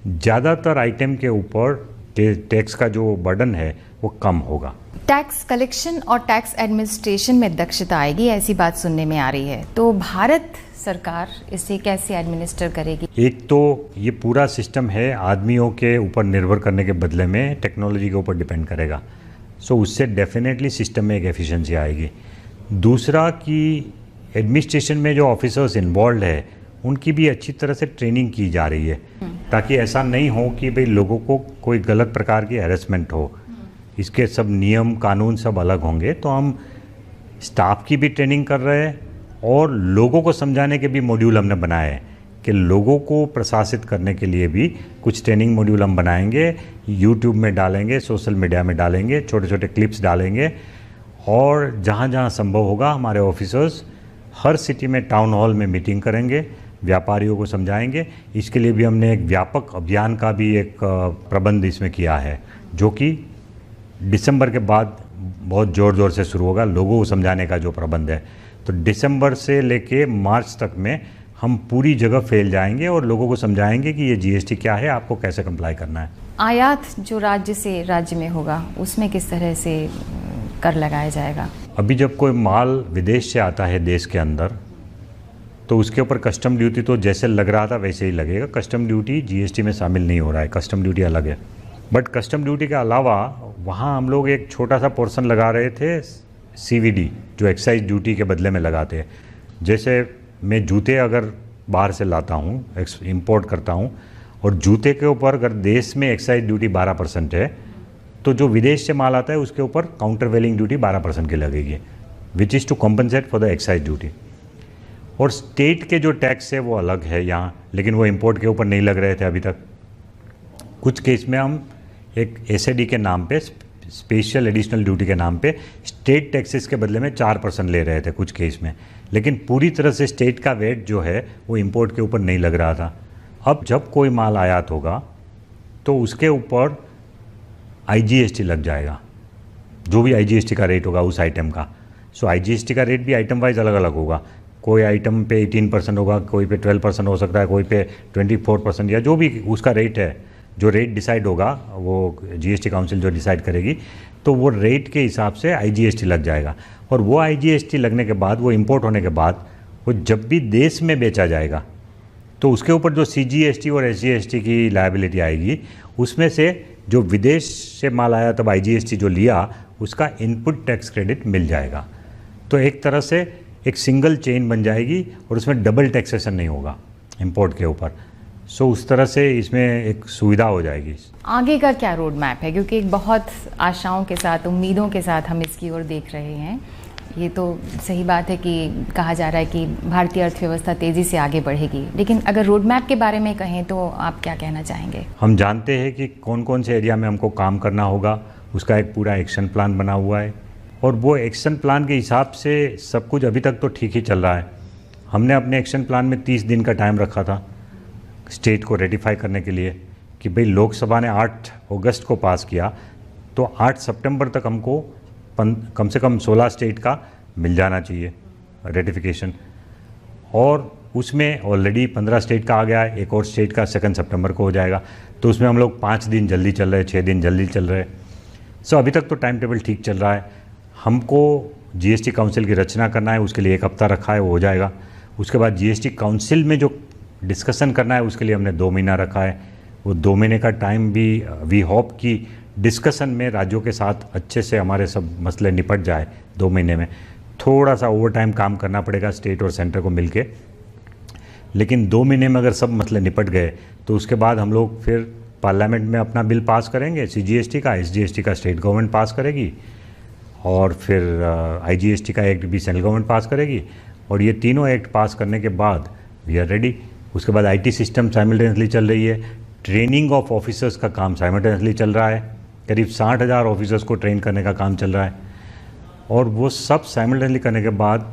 S3: ज़्यादातर आइटम के ऊपर टैक्स का जो बर्डन है वो कम होगा।
S2: टैक्स कलेक्शन और टैक्स एडमिनिस्ट्रेशन में दक्षता आएगी, ऐसी बात सुनने में आ रही है, तो भारत सरकार इसे कैसे एडमिनिस्टर करेगी?
S3: एक तो ये पूरा सिस्टम है आदमियों के ऊपर निर्भर करने के बदले में टेक्नोलॉजी के ऊपर डिपेंड करेगा, सो उससे डेफिनेटली सिस्टम में एक एफिशिएंसी आएगी। दूसरा कि एडमिनिस्ट्रेशन में जो ऑफिसर्स इन्वॉल्व है उनकी भी अच्छी तरह से ट्रेनिंग की जा रही है, ताकि ऐसा नहीं हो कि भाई लोगों को कोई गलत प्रकार की हैरेसमेंट हो। इसके सब नियम कानून सब अलग होंगे, तो हम स्टाफ की भी ट्रेनिंग कर रहे हैं और लोगों को समझाने के भी मॉड्यूल हमने बनाए हैं कि लोगों को प्रशासित करने के लिए भी कुछ ट्रेनिंग मॉड्यूल हम बनाएंगे, यूट्यूब में डालेंगे, सोशल मीडिया में डालेंगे, छोटे छोटे क्लिप्स डालेंगे, और जहाँ जहाँ संभव होगा हमारे ऑफिसर्स हर सिटी में टाउन हॉल में मीटिंग करेंगे व्यापारियों को समझाएंगे। इसके लिए भी हमने एक व्यापक अभियान का भी एक प्रबंध इसमें किया है, जो कि दिसंबर के बाद बहुत ज़ोर से शुरू होगा, लोगों को समझाने का जो प्रबंध है। तो दिसंबर से लेके मार्च तक में हम पूरी जगह फैल जाएंगे और लोगों को समझाएंगे कि ये जीएसटी क्या है, आपको कैसे कंप्लाई करना है।
S2: आयात जो राज्य से राज्य में होगा उसमें किस तरह से कर लगाया जाएगा?
S3: अभी जब कोई माल विदेश से आता है देश के अंदर, तो उसके ऊपर कस्टम ड्यूटी तो जैसे लग रहा था वैसे ही लगेगा। कस्टम ड्यूटी जीएसटी में शामिल नहीं हो रहा है, कस्टम ड्यूटी अलग है। बट कस्टम ड्यूटी के अलावा वहाँ हम लोग एक छोटा सा पोर्शन लगा रहे थे सीवीडी, जो एक्साइज ड्यूटी के बदले में लगाते हैं। जैसे मैं जूते अगर बाहर से लाता हूँ, इंपोर्ट करता हूँ, और जूते के ऊपर अगर देश में एक्साइज ड्यूटी 12% है, तो जो विदेश से माल आता है उसके ऊपर काउंटर वेलिंग ड्यूटी 12% की लगेगी, which is to compensate for the excise duty. और स्टेट के जो टैक्स है वो अलग है यहाँ, लेकिन वो इंपोर्ट के ऊपर नहीं लग रहे थे अभी तक। कुछ केस में हम एक एसएडी के नाम पे, स्पेशल एडिशनल ड्यूटी के नाम पे, स्टेट टैक्सेस के बदले में 4% ले रहे थे कुछ केस में, लेकिन पूरी तरह से स्टेट का वेट जो है वो इंपोर्ट के ऊपर नहीं लग रहा था। अब जब कोई माल आयात होगा तो उसके ऊपर आईजीएसटी लग जाएगा, जो भी आईजीएसटी का रेट होगा उस आइटम का। सो आईजीएसटी का रेट भी आइटम वाइज अलग अलग होगा। कोई आइटम पे 18% होगा, कोई पे 12% हो सकता है, कोई पे 24%, या जो भी उसका रेट है, जो रेट डिसाइड होगा वो जीएसटी काउंसिल जो डिसाइड करेगी, तो वो रेट के हिसाब से आईजीएसटी लग जाएगा। और वो आईजीएसटी लगने के बाद, वो इंपोर्ट होने के बाद, वो जब भी देश में बेचा जाएगा तो उसके ऊपर जो सीजीएसटी और एसजीएसटी की लायबिलिटी आएगी, उसमें से जो विदेश से माल आया तब आईजीएसटी जो लिया उसका इनपुट टैक्स क्रेडिट मिल जाएगा। तो एक तरह से एक सिंगल चेन बन जाएगी और उसमें डबल टैक्सेशन नहीं होगा इंपोर्ट के ऊपर। सो उस तरह से इसमें एक सुविधा हो जाएगी।
S2: आगे का क्या रोड मैप है, क्योंकि एक बहुत आशाओं के साथ, उम्मीदों के साथ हम इसकी ओर देख रहे हैं। ये तो सही बात है कि कहा जा रहा है कि भारतीय अर्थव्यवस्था तेज़ी से आगे बढ़ेगी, लेकिन अगर रोड मैप के बारे में कहें तो आप क्या कहना चाहेंगे?
S3: हम जानते हैं कि कौन कौन से एरिया में हमको काम करना होगा, उसका एक पूरा एक्शन प्लान बना हुआ है, और वो एक्शन प्लान के हिसाब से सब कुछ अभी तक तो ठीक ही चल रहा है। हमने अपने एक्शन प्लान में 30 दिन का टाइम रखा था स्टेट को रेटिफाई करने के लिए, कि भाई लोकसभा ने 8 अगस्त को पास किया, तो 8 सितंबर तक हमको कम से कम 16 स्टेट का मिल जाना चाहिए रेटिफिकेशन। और उसमें ऑलरेडी 15 स्टेट का आ गया है, एक और स्टेट का 2 सितंबर को हो जाएगा। तो उसमें हम लोग 5 दिन जल्दी चल रहे हैं, 6 दिन जल्दी चल रहे हैं। सो अभी तक तो टाइम टेबल ठीक चल रहा है। हमको जीएसटी काउंसिल की रचना करना है, उसके लिए 1 हफ्ता रखा है, वो हो जाएगा। उसके बाद जीएसटी काउंसिल में जो डिस्कशन करना है उसके लिए हमने 2 महीना रखा है। वो 2 महीने का टाइम भी वी होप कि डिस्कशन में राज्यों के साथ अच्छे से हमारे सब मसले निपट जाए। 2 महीने में थोड़ा सा ओवर टाइम काम करना पड़ेगा स्टेट और सेंटर को मिलके, लेकिन 2 महीने में अगर सब मसले निपट गए तो उसके बाद हम लोग फिर पार्लियामेंट में अपना बिल पास करेंगे, सीजीएसटी का, एसजीएसटी का स्टेट गवर्नमेंट पास करेगी, और फिर आईजीएसटी का एक्ट भी सेंट्रल गवर्नमेंट पास करेगी। और ये तीनों एक्ट पास करने के बाद वी आर रेडी। उसके बाद आईटी सिस्टम साइमल्टेनियसली चल रही है, ट्रेनिंग ऑफ ऑफिसर्स का काम साइमल्टेनियसली चल रहा है, करीब 60,000 ऑफिसर्स को ट्रेन करने का काम चल रहा है। और वो सब साइमल्टेनियसली करने के बाद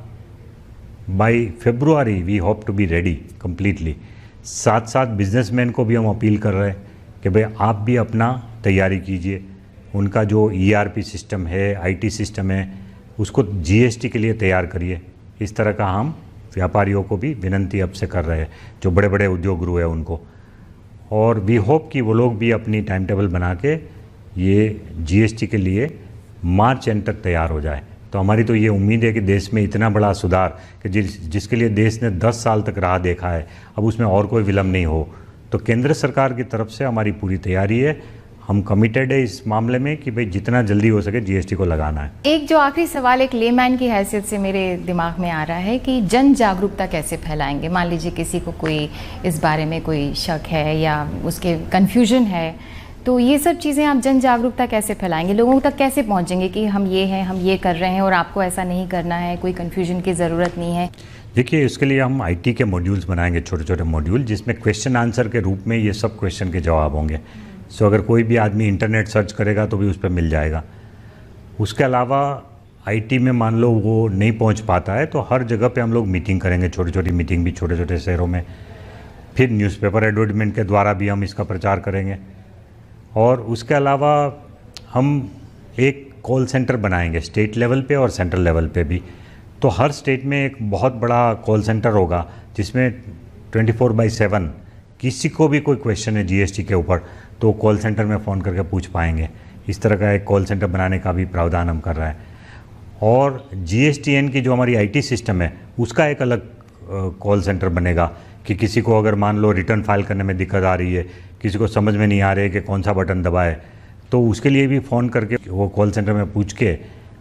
S3: by February we hope to be ready completely. साथ साथ बिजनेसमैन को भी हम अपील कर रहे हैं कि भाई आप भी अपना तैयारी कीजिए। उनका जो ईआरपी सिस्टम है, आईटी सिस्टम है, उसको जीएसटी के लिए तैयार करिए। इस तरह का हम व्यापारियों को भी विनंती अब से कर रहे हैं, जो बड़े बड़े उद्योग गुरु हैं उनको। और वी होप कि वो लोग भी अपनी टाइम टेबल बना के ये जीएसटी के लिए मार्च एंड तक तैयार हो जाए। तो हमारी तो ये उम्मीद है कि देश में इतना बड़ा सुधार कि जिसके लिए देश ने 10 साल तक राह देखा है, अब उसमें और कोई विलम्ब नहीं हो। तो केंद्र सरकार की तरफ से हमारी पूरी तैयारी है। हम कमिटेड है इस मामले में कि भाई जितना जल्दी हो सके जीएसटी को लगाना है।
S2: एक जो आखिरी सवाल एक लेमैन की हैसियत से मेरे दिमाग में आ रहा है कि जन जागरूकता कैसे फैलाएंगे? मान लीजिए किसी को कोई इस बारे में कोई शक है या उसके कन्फ्यूजन है, तो ये सब चीज़ें आप जन जागरूकता कैसे फैलाएंगे? लोगों तक कैसे पहुंचेंगे कि हम ये हैं, हम ये कर रहे हैं और आपको ऐसा नहीं करना है, कोई कन्फ्यूजन की ज़रूरत नहीं है?
S3: देखिए, इसके लिए हम आईटी के मॉड्यूल्स बनाएंगे, छोटे छोटे मॉड्यूल, जिसमें क्वेश्चन आंसर के रूप में ये सब क्वेश्चन के जवाब होंगे। सो अगर कोई भी आदमी इंटरनेट सर्च करेगा तो भी उस पर मिल जाएगा। उसके अलावा आईटी में मान लो वो नहीं पहुंच पाता है, तो हर जगह पे हम लोग मीटिंग करेंगे, छोटी छोटी मीटिंग भी छोटे छोटे शहरों में। फिर न्यूज़पेपर एडवर्टाइजमेंट के द्वारा भी हम इसका प्रचार करेंगे। और उसके अलावा हम एक कॉल सेंटर बनाएंगे स्टेट लेवल पे और सेंट्रल लेवल पे भी। तो हर स्टेट में एक बहुत बड़ा कॉल सेंटर होगा जिसमें 24/7 किसी को भी कोई क्वेश्चन है जीएसटी के ऊपर तो कॉल सेंटर में फ़ोन करके पूछ पाएंगे। इस तरह का एक कॉल सेंटर बनाने का भी प्रावधान हम कर रहे हैं। और जीएसटीएन की जो हमारी आईटी सिस्टम है उसका एक अलग कॉल सेंटर बनेगा कि किसी को अगर मान लो रिटर्न फाइल करने में दिक्कत आ रही है, किसी को समझ में नहीं आ रही है कि कौन सा बटन दबाए, तो उसके लिए भी फ़ोन करके वो कॉल सेंटर में पूछ के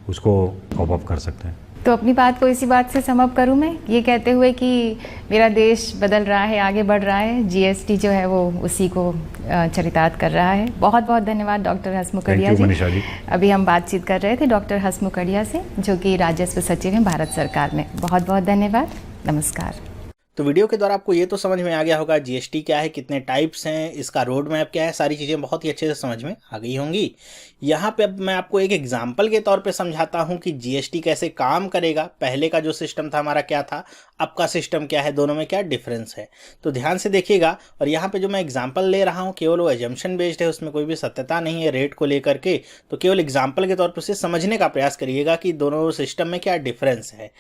S3: उसको कॉप अप कर सकते हैं।
S2: तो अपनी बात को इसी बात से सम अप करूँ मैं ये कहते हुए कि मेरा देश बदल रहा है, आगे बढ़ रहा है, जीएसटी जो है वो उसी को चरितार्थ कर रहा है। बहुत बहुत धन्यवाद डॉक्टर हसमुखड़िया जी। अभी हम बातचीत कर रहे थे डॉक्टर हसमुखड़िया से, जो कि राजस्व सचिव हैं भारत सरकार में। बहुत बहुत धन्यवाद, नमस्कार।
S1: तो वीडियो के द्वारा आपको ये तो समझ में आ गया होगा जीएसटी क्या है, कितने टाइप्स हैं, इसका रोड मैप क्या है, सारी चीज़ें बहुत ही अच्छे से समझ में आ गई होंगी। यहाँ पे अब मैं आपको एक एग्जाम्पल के तौर पे समझाता हूँ कि जीएसटी कैसे काम करेगा। पहले का जो सिस्टम था हमारा क्या था, अब का सिस्टम क्या है, दोनों में क्या डिफरेंस है, तो ध्यान से देखिएगा। और यहाँ पे जो मैं एग्जाम्पल ले रहा हूँ केवल वो एजम्पशन बेस्ड है, उसमें कोई भी सत्यता नहीं है रेट को लेकर के। तो केवल एग्जाम्पल के तौर पर उसे समझने का प्रयास करिएगा कि दोनों सिस्टम में क्या डिफरेंस है।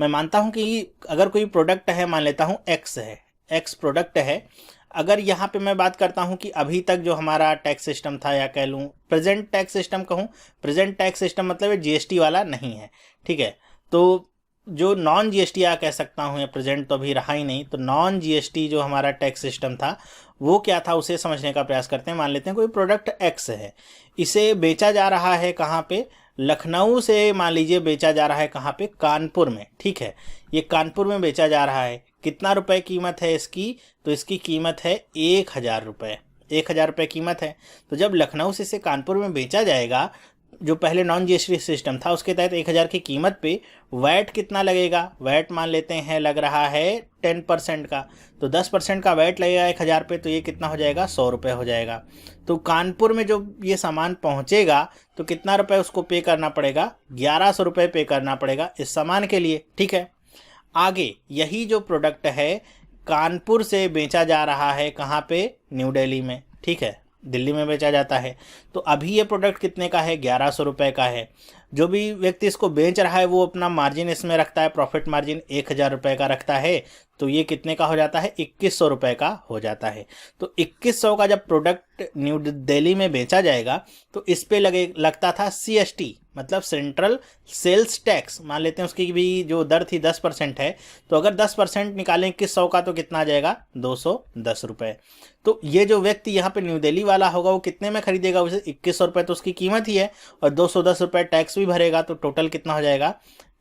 S1: मैं मानता हूं कि अगर कोई प्रोडक्ट है, मान लेता हूं एक्स है, एक्स प्रोडक्ट है। अगर यहाँ पे मैं बात करता हूं कि अभी तक जो हमारा टैक्स सिस्टम था, या कह लूँ प्रेजेंट टैक्स सिस्टम कहूँ, प्रेजेंट टैक्स सिस्टम मतलब जीएसटी वाला नहीं है, ठीक है। तो जो नॉन जीएसटी या कह सकता हूँ, या प्रेजेंट तो अभी रहा ही नहीं, तो नॉन जीएसटी जो हमारा टैक्स सिस्टम था वो क्या था, उसे समझने का प्रयास करते हैं। मान लेते हैं कोई प्रोडक्ट एक्स है, इसे बेचा जा रहा है कहाँ पे, लखनऊ से मान लीजिए बेचा जा रहा है कहाँ पे, कानपुर में, ठीक है। ये कानपुर में बेचा जा रहा है। कितना रुपए कीमत है इसकी, तो इसकी कीमत है 1000 रुपये, 1000 रुपये कीमत है। तो जब लखनऊ से इसे कानपुर में बेचा जाएगा, जो पहले नॉन जीएसटी सिस्टम था उसके तहत 1000 की कीमत पे वैट कितना लगेगा, वैट मान लेते हैं लग रहा है 10% का, तो 10% का वैट लगेगा 1000 पे, तो ये कितना हो जाएगा, 100 रुपये हो जाएगा। तो कानपुर में जो ये सामान पहुंचेगा तो कितना रुपए उसको पे करना पड़ेगा, 1100 रुपये पे करना पड़ेगा इस सामान के लिए, ठीक है। आगे यही जो प्रोडक्ट है कानपुर से बेचा जा रहा है कहाँ पे, न्यू दिल्ली में, ठीक है, दिल्ली में बेचा जाता है। तो अभी ये प्रोडक्ट कितने का है, 1100 रुपये का है। जो भी व्यक्ति इसको बेच रहा है वो अपना मार्जिन इसमें रखता है, प्रॉफिट मार्जिन 1000 रुपये का रखता है, तो ये कितने का हो जाता है, 2100 रुपये का हो जाता है। तो 2100 का जब प्रोडक्ट न्यू दिल्ली में बेचा जाएगा तो इस पे लगता था सीएसटी, मतलब सेंट्रल सेल्स टैक्स। मान लेते हैं उसकी भी जो दर थी 10% है, तो अगर 10% निकालें 2100 का तो कितना आ जाएगा, 210 रुपये। तो ये जो व्यक्ति यहाँ पे न्यू दिल्ली वाला होगा वो कितने में खरीदेगा उसे, 2100 रुपये तो उसकी कीमत ही है, और 210 रुपये टैक्स भी भरेगा, तो टोटल कितना हो जाएगा,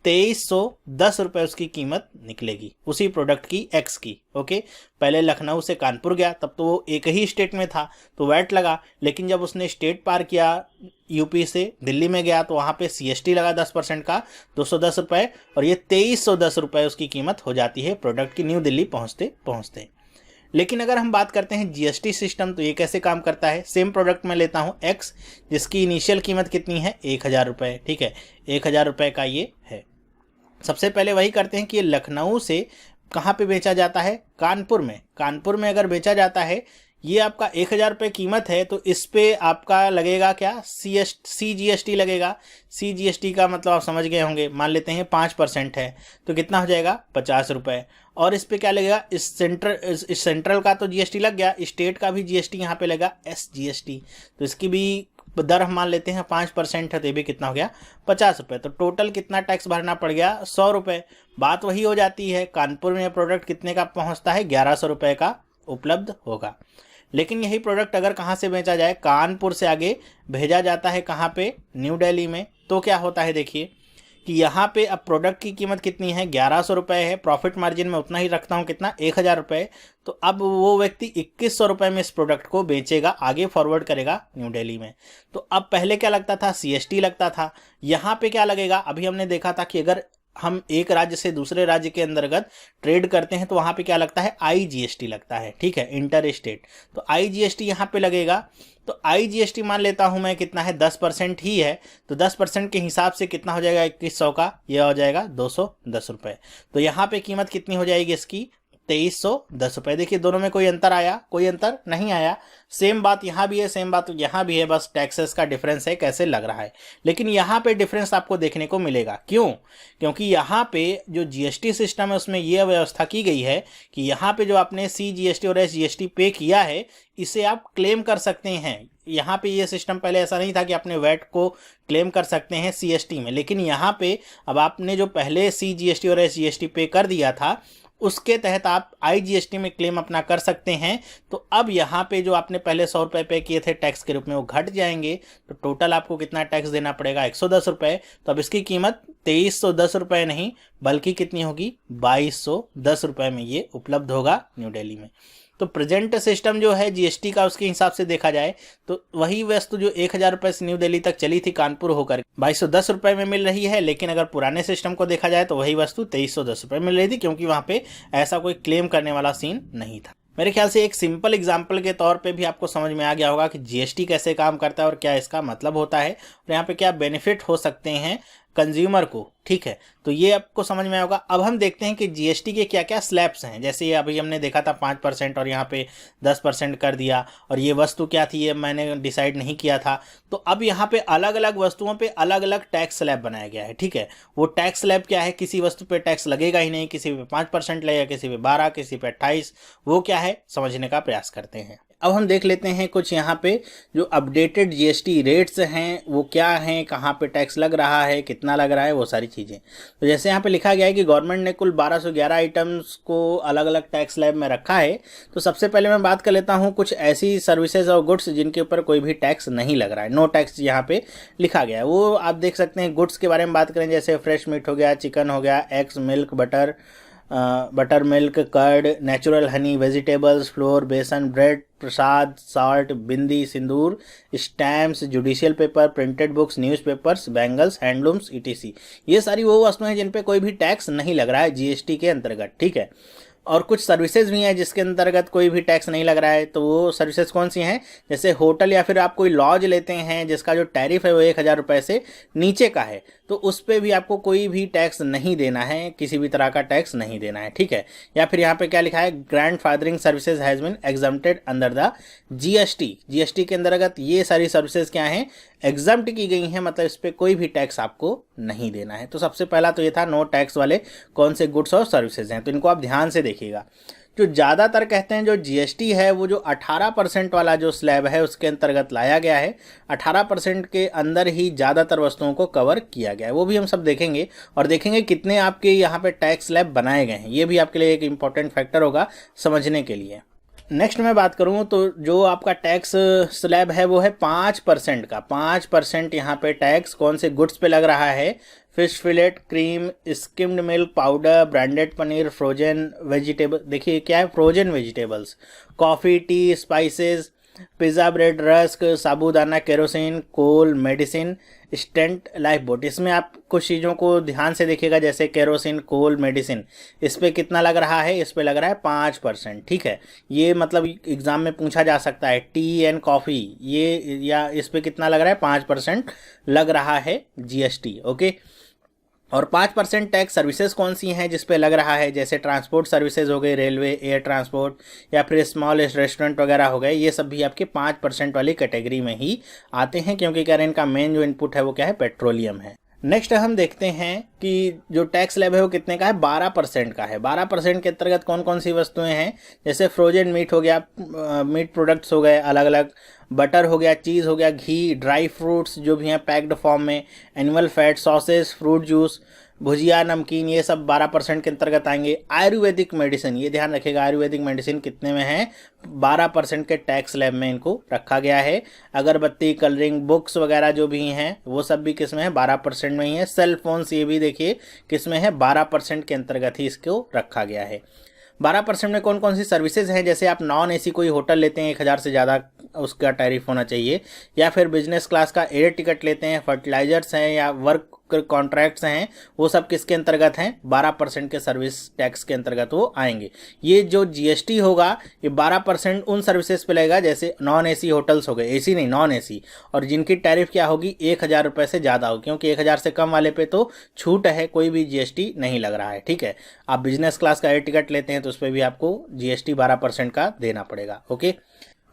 S1: 2310 रुपये उसकी कीमत निकलेगी उसी प्रोडक्ट की एक्स की। ओके, पहले लखनऊ से कानपुर गया तब तो वो एक ही स्टेट में था तो वैट लगा, लेकिन जब उसने स्टेट पार किया यूपी से दिल्ली में गया तो वहाँ पे सीएसटी लगा 10% का 210 रुपये, और ये 2310 रुपये उसकी कीमत हो जाती है प्रोडक्ट की न्यू दिल्ली पहुँचते पहुँचते। लेकिन अगर हम बात करते हैं जीएसटी सिस्टम, तो ये कैसे काम करता है। सेम प्रोडक्ट में लेता हूँ एक्स, जिसकी इनिशियल कीमत कितनी है, 1000 रुपये, ठीक है, 1000 रुपये का ये है। सबसे पहले वही करते हैं कि ये लखनऊ से कहाँ पे बेचा जाता है, कानपुर में। कानपुर में अगर बेचा जाता है, ये आपका 1000 रुपये कीमत है, तो इस पे आपका लगेगा क्या, CGST लगेगा। CGST का मतलब आप समझ गए होंगे, मान लेते हैं 5% है तो कितना हो जाएगा, 50 रुपये। और इस पे क्या लगेगा, इस सेंट्रल का तो GST लग गया, स्टेट का भी GST यहाँ पे लगेगा SGST, तो इसकी भी दर हम मान लेते हैं 5% है, तो ये भी कितना हो गया, 50 रुपये। तो टोटल कितना टैक्स भरना पड़ गया, 100 रुपये। बात वही हो जाती है, कानपुर में प्रोडक्ट कितने का पहुँचता है, 1100 रुपये का उपलब्ध होगा। लेकिन यही प्रोडक्ट अगर कहाँ से बेचा जाए, कानपुर से आगे भेजा जाता है कहाँ पे, न्यू दिल्ली में, तो क्या होता है, देखिए कि यहाँ पे अब प्रोडक्ट की कीमत कितनी है, 1100 रुपये है, प्रॉफिट मार्जिन में उतना ही रखता हूँ, कितना, 1000 रुपये। तो अब वो व्यक्ति 2100 रुपये में इस प्रोडक्ट को बेचेगा, आगे फॉरवर्ड करेगा न्यू दिल्ली में। तो अब पहले क्या लगता था, CST लगता था, यहाँ पे क्या लगेगा, अभी हमने देखा था कि अगर हम एक राज्य से दूसरे राज्य के अंतर्गत ट्रेड करते हैं तो वहाँ पे क्या लगता है, IGST लगता है, ठीक है, इंटर स्टेट। तो IGST यहाँ पे लगेगा। तो IGST मान लेता हूँ मैं कितना है, 10% ही है। तो 10% के हिसाब से कितना हो जाएगा 2100 का, यह हो जाएगा 210 रुपये। तो यहाँ पे कीमत कितनी हो जाएगी इसकी, 2310 रुपये। देखिए दोनों में कोई अंतर आया, कोई अंतर नहीं आया। सेम बात यहाँ भी है, सेम बात यहाँ भी है, बस टैक्सेस का डिफरेंस है कैसे लग रहा है। लेकिन यहाँ पे डिफरेंस आपको देखने को मिलेगा। क्यों? क्योंकि यहाँ पे जो GST सिस्टम है उसमें यह व्यवस्था की गई है कि यहाँ पे जो आपने CGST और SGST पे किया है इसे आप क्लेम कर सकते हैं। यहाँ पे ये सिस्टम पहले ऐसा नहीं था कि अपने वैट को क्लेम कर सकते हैं CST में, लेकिन यहाँ पे अब आपने जो पहले CGST और SGST पे कर दिया था उसके तहत आप IGST में क्लेम अपना कर सकते हैं। तो अब यहाँ पे जो आपने पहले 100 रुपये पे किए थे टैक्स के रूप में वो घट जाएंगे। तो टोटल आपको कितना टैक्स देना पड़ेगा, 110 रुपये। तो अब इसकी कीमत 2310 रुपये नहीं बल्कि कितनी होगी, 2210 रुपये में ये उपलब्ध होगा न्यू दिल्ली में। तो प्रेजेंट सिस्टम जो है GST का उसके हिसाब से देखा जाए तो वही वस्तु जो 1000 रुपये से न्यू दिल्ली तक चली थी कानपुर होकर 2210 रुपये में मिल रही है। लेकिन अगर पुराने सिस्टम को देखा जाए तो वही वस्तु 2310 रुपये मिल रही थी, क्योंकि वहाँ पे ऐसा कोई क्लेम करने वाला सीन नहीं था। मेरे ख्याल से एक सिंपल एग्जाम्पल के तौर पे भी आपको समझ में आ गया होगा कि GST कैसे काम करता है और क्या इसका मतलब होता है और यहाँ पे क्या बेनिफिट हो सकते हैं कंज्यूमर को, ठीक है। तो ये आपको समझ में होगा। अब हम देखते हैं कि GST के क्या क्या स्लैब्स हैं। जैसे ये अभी हमने देखा था 5% और यहाँ पे 10% कर दिया, और ये वस्तु क्या थी ये मैंने डिसाइड नहीं किया था। तो अब यहाँ पे अलग अलग वस्तुओं पे अलग अलग टैक्स स्लैब बनाया गया है, ठीक है। वो टैक्स स्लैब क्या है, किसी वस्तु पे टैक्स लगेगा ही नहीं, किसी पे 5% लगेगा, किसी पे 12, किसी पे 28। वो क्या है समझने का प्रयास करते हैं। अब हम देख लेते हैं कुछ यहाँ पे जो अपडेटेड GST रेट्स हैं वो क्या हैं, कहाँ पे टैक्स लग रहा है, कितना लग रहा है, वो सारी चीज़ें। तो जैसे यहाँ पे लिखा गया है कि गवर्नमेंट ने कुल 1211 आइटम्स को अलग अलग टैक्स स्लैब में रखा है। तो सबसे पहले मैं बात कर लेता हूँ कुछ ऐसी सर्विसेज और गुड्स जिनके ऊपर कोई भी टैक्स नहीं लग रहा है, नो टैक्स यहाँ पे लिखा गया है। वो आप देख सकते हैं। गुड्स के बारे में बात करें, जैसे फ्रेश मीट हो गया, चिकन हो गया, eggs, milk, butter milk, curd, natural honey, vegetables, flour, besan, bread, prasad, salt, bindi, sindoor, stamps, judicial paper, printed books, newspapers, bangles, handlooms, etc। ये सारी वो वस्तुएं हैं जिन पे कोई भी टैक्स नहीं लग रहा है GST के अंतर्गत, ठीक है। और कुछ सर्विसेज भी हैं जिसके अंतर्गत कोई भी टैक्स नहीं लग रहा है। तो वो सर्विसेज कौन सी हैं, जैसे होटल या फिर आप कोई लॉज लेते हैं जिसका जो टैरिफ है वो 1000 रुपये से नीचे का है, तो उस पर भी आपको कोई भी टैक्स नहीं देना है, किसी भी तरह का टैक्स नहीं देना है, ठीक है। या फिर यहाँ पे क्या लिखा है, grandfathering services has been exempted under the GST के अंतर्गत ये सारी सर्विसेज क्या हैं, एग्जम्प्ट की गई हैं, मतलब इस पर कोई भी टैक्स आपको नहीं देना है। तो सबसे पहला तो ये था नो टैक्स वाले कौन से गुड्स और सर्विसेज हैं, तो इनको आप ध्यान से देखिएगा। जो ज़्यादातर कहते हैं जो GST है वो जो 18% वाला जो स्लैब है उसके अंतर्गत लाया गया है। 18% के अंदर ही ज़्यादातर वस्तुओं को कवर किया गया है, वो भी हम सब देखेंगे और देखेंगे कितने आपके यहाँ पे टैक्स स्लैब बनाए गए हैं। ये भी आपके लिए एक इम्पॉर्टेंट फैक्टर होगा समझने के लिए। नेक्स्ट मैं बात करूँ तो जो आपका टैक्स स्लैब है वो है 5% का। 5% यहाँ पे टैक्स कौन से गुड्स पे लग रहा है, fish fillet, cream, skimmed milk powder, branded paneer, frozen vegetable, देखिए क्या है frozen vegetables, coffee, tea, spices, pizza, bread, rusk, sabudana, kerosene, coal, medicine, stent, life boat. इसमें आप कुछ चीज़ों को ध्यान से देखिएगा, जैसे केरोसिन, कोल, मेडिसिन, इस पे कितना लग रहा है, इस पे लग रहा है 5%, ठीक है। ये मतलब एग्जाम में पूछा जा सकता है, टी एंड कॉफ़ी ये, या इस पे कितना लग रहा है, 5% लग रहा है GST, ओके। और 5% टैक्स सर्विसेज कौन सी हैं जिस पे लग रहा है, जैसे ट्रांसपोर्ट सर्विसेज हो गए, रेलवे, एयर ट्रांसपोर्ट या फिर स्मॉल रेस्टोरेंट वगैरह हो गए, ये सब भी आपके 5% वाली कैटेगरी में ही आते हैं, क्योंकि क्या इनका मेन जो इनपुट है वो क्या है, पेट्रोलियम है। नेक्स्ट हम देखते हैं कि जो टैक्स स्लैब है वो कितने का है, 12% का है। 12% के अंतर्गत कौन कौन सी वस्तुएं हैं, जैसे फ्रोजन मीट हो गया, मीट प्रोडक्ट्स हो गए अलग अलग, बटर हो गया, चीज़ हो गया, घी, ड्राई फ्रूट्स जो भी हैं पैक्ड फॉर्म में, animal fat, sauces, fruit juice, bhujia, namkeen, ये सब 12% के अंतर्गत आएंगे। आयुर्वेदिक मेडिसिन, ये ध्यान रखिएगा, आयुर्वेदिक मेडिसिन कितने में है, 12% के टैक्स स्लैब में इनको रखा गया है। अगरबत्ती, कलरिंग बुक्स वगैरह जो भी हैं वो सब भी किस में है, 12% में ही है। सेल फोन्स ये भी देखिए किस में है, 12% के अंतर्गत ही इसको रखा गया है। 12% में कौन कौन सी सर्विसेज हैं, जैसे आप नॉन AC कोई होटल लेते हैं 1000 से ज़्यादा उसका टैरिफ होना चाहिए। या फिर बिजनेस क्लास का एयर टिकट लेते हैं, फर्टिलाइजर्स हैं या वर्क कॉन्ट्रैक्ट्स हैं, वो सब किसके अंतर्गत हैं? 12% के सर्विस टैक्स के अंतर्गत वो आएंगे। ये जो जीएसटी होगा ये 12% उन सर्विसेज पे लगेगा जैसे नॉन एसी होटल्स हो गए, एसी नहीं नॉन एसी, और जिनकी टैरिफ क्या होगी 1000 रुपये से ज़्यादा होगी, क्योंकि 1000 से कम वाले पे तो छूट है, कोई भी जीएसटी नहीं लग रहा है। ठीक है, आप बिजनेस क्लास का एयर टिकट लेते हैं तो उस पर भी आपको जीएसटी 12% का देना पड़ेगा। ओके,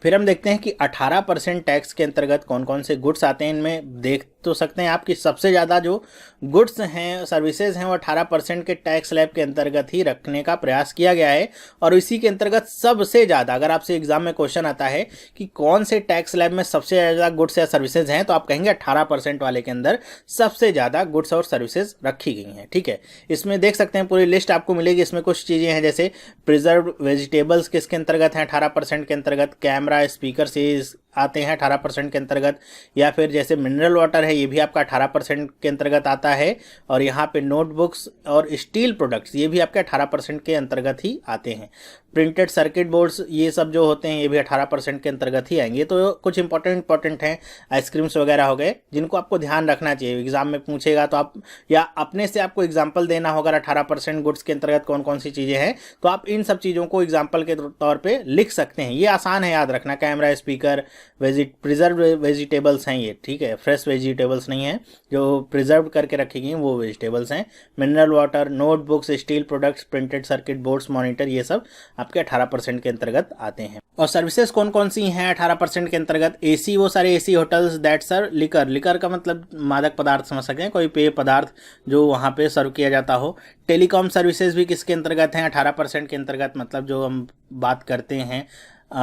S1: फिर हम देखते हैं कि 18% टैक्स के अंतर्गत कौन कौन से गुड्स आते हैं। इनमें देख तो सकते हैं आप कि सबसे ज़्यादा जो गुड्स हैं, सर्विसेज हैं, वो 18% के टैक्स स्लैब के अंतर्गत ही रखने का प्रयास किया गया है। और इसी के अंतर्गत सबसे ज़्यादा, अगर आपसे एग्जाम में क्वेश्चन आता है कि कौन से टैक्स स्लैब में सबसे ज़्यादा गुड्स या सर्विसेज हैं, तो आप कहेंगे 18% वाले के अंदर सबसे ज़्यादा गुड्स और सर्विसेज रखी गई हैं। ठीक है, इसमें देख सकते हैं पूरी लिस्ट आपको मिलेगी। इसमें कुछ चीज़ें हैं जैसे प्रिजर्व वेजिटेबल्स किसके अंतर्गत हैं 18% के अंतर्गत, कैमरा स्पीकर सीरीज आते हैं 18% के अंतर्गत, या फिर जैसे मिनरल वाटर है ये भी आपका 18% के अंतर्गत आता है। और यहाँ पे नोटबुक्स और स्टील प्रोडक्ट्स ये भी आपके 18% के अंतर्गत ही आते हैं। प्रिंटेड सर्किट बोर्ड्स ये सब जो होते हैं ये भी 18% के अंतर्गत ही आएंगे। तो कुछ इंपॉर्टेंट हैं, आइसक्रीम्स वगैरह हो गए, जिनको आपको ध्यान रखना चाहिए। एग्जाम में पूछेगा तो आप, या अपने से आपको एग्जाम्पल देना होगा 18% गुड्स के अंतर्गत कौन कौन सी चीज़ें हैं, तो आप इन सब चीज़ों को एग्जाम्पल के तौर पर लिख सकते हैं। ये आसान है याद रखना। कैमरा, स्पीकर, प्रिजर्व वेजिटेबल्स हैं ये, ठीक है, फ्रेश वेजिटेबल्स नहीं है, जो प्रिजर्व करके रखी गई वो वेजिटेबल्स हैं। Mineral water, notebooks, steel products, printed circuit boards, monitor, ये सब आपके 18% के अंतर्गत आते हैं। और सर्विसेज कौन कौन सी हैं 18% के अंतर्गत? एसी, वो सारे AC hotels that serve liquor, liquor का मतलब मादक पदार्थ समझ सकते हैं, कोई पेय पदार्थ जो वहाँ पे सर्व किया जाता हो। टेलीकॉम सर्विसेज भी किसके अंतर्गत हैं 18% के अंतर्गत, मतलब जो हम बात करते हैं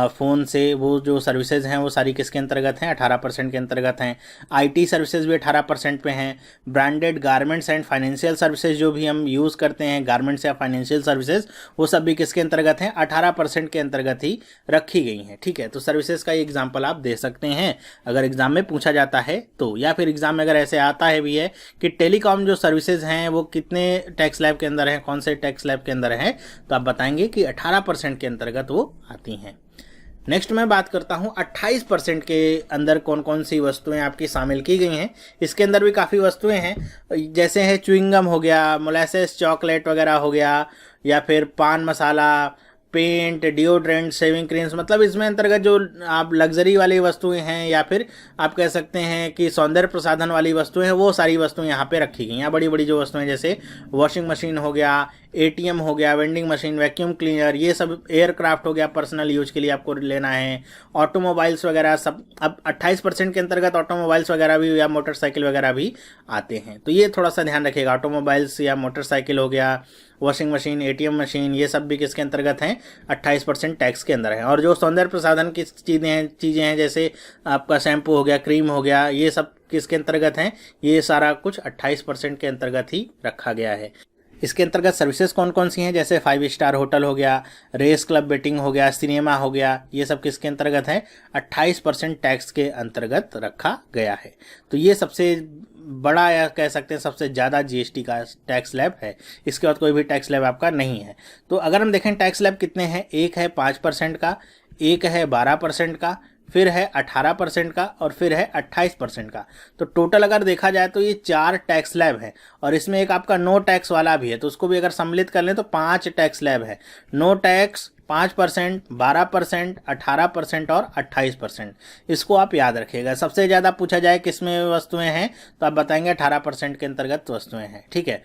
S1: फ़ोन से, वो जो सर्विसेज हैं वो सारी किसके अंतर्गत हैं 18% के अंतर्गत हैं। आईटी सर्विसेज भी 18% पे हैं। Branded garments and financial services जो भी हम यूज़ करते हैं, गारमेंट्स या फाइनेंशियल सर्विसेज, वो सब भी किसके अंतर्गत हैं 18% के अंतर्गत ही रखी गई हैं। ठीक है, तो सर्विसेज का एग्जाम्पल आप दे सकते हैं अगर एग्जाम में पूछा जाता है तो, या फिर एग्जाम में अगर ऐसे आता है भी है कि टेलीकॉम जो सर्विसेज हैं वो कितने टैक्स स्लैब के अंदर हैं, कौन से टैक्स स्लैब के अंदर हैं, तो आप बताएंगे कि 18% के अंतर्गत वो आती हैं। नेक्स्ट मैं बात करता हूँ 28% के अंदर कौन कौन सी वस्तुएं आपकी शामिल की गई हैं। इसके अंदर भी काफ़ी वस्तुएं हैं, जैसे है च्युइंगम हो गया, मोलासेस चॉकलेट वगैरह हो गया, या फिर पान मसाला, पेंट, डिओड्रेंट, शेविंग क्रीम्स, मतलब इसमें अंतर्गत जो आप लग्जरी वाली वस्तुएं हैं या फिर आप कह सकते हैं कि सौंदर्य प्रसाधन वाली वस्तुएं हैं, वो सारी वस्तुएं यहाँ पे रखी गई हैं। बड़ी बड़ी जो वस्तुएं जैसे वॉशिंग मशीन हो गया, एटीएम हो गया, वेंडिंग मशीन, वैक्यूम क्लीनर, ये सब, एयरक्राफ्ट हो गया, पर्सनल यूज के लिए आपको लेना है, ऑटोमोबाइल्स वगैरह सब। अब 28% के अंतर्गत ऑटोमोबाइल्स वगैरह भी या मोटरसाइकिल वगैरह भी आते हैं, तो ये थोड़ा सा ध्यान रखिएगा। ऑटोमोबाइल्स या मोटरसाइकिल हो गया, वॉशिंग मशीन, एटीएम मशीन, ये सब भी किसके अंतर्गत हैं 28% टैक्स के अंदर है। और जो सौंदर्य प्रसाधन की चीज़ें हैं जैसे आपका शैम्पू हो गया, क्रीम हो गया, ये सब किसके अंतर्गत हैं, ये सारा कुछ 28% के अंतर्गत ही रखा गया है। इसके अंतर्गत सर्विसेज कौन कौन सी हैं, जैसे 5 स्टार होटल हो गया, रेस क्लब बेटिंग हो गया, सिनेमा हो गया, ये सब किसके अंतर्गत है 28% टैक्स के अंतर्गत रखा गया है। तो ये सबसे बड़ा या कह सकते हैं सबसे ज़्यादा जीएसटी का टैक्स स्लैब है। इसके बाद कोई भी टैक्स स्लैब आपका नहीं है। तो अगर हम देखें टैक्स स्लैब कितने हैं, एक है 5% का, एक है 12% का, फिर है 18% का, और फिर है 28% का। तो टोटल अगर देखा जाए तो ये 4 टैक्स स्लैब है, और इसमें एक आपका नो टैक्स वाला भी है, तो उसको भी अगर सम्मिलित कर लें तो 5 टैक्स स्लैब है। नो टैक्स 5%, 12%, 18% और 28%। इसको आप याद रखिएगा। सबसे ज़्यादा पूछा जाए किसमें वस्तुएं हैं तो आप बताएंगे 18% के अंतर्गत वस्तुएं हैं। ठीक है,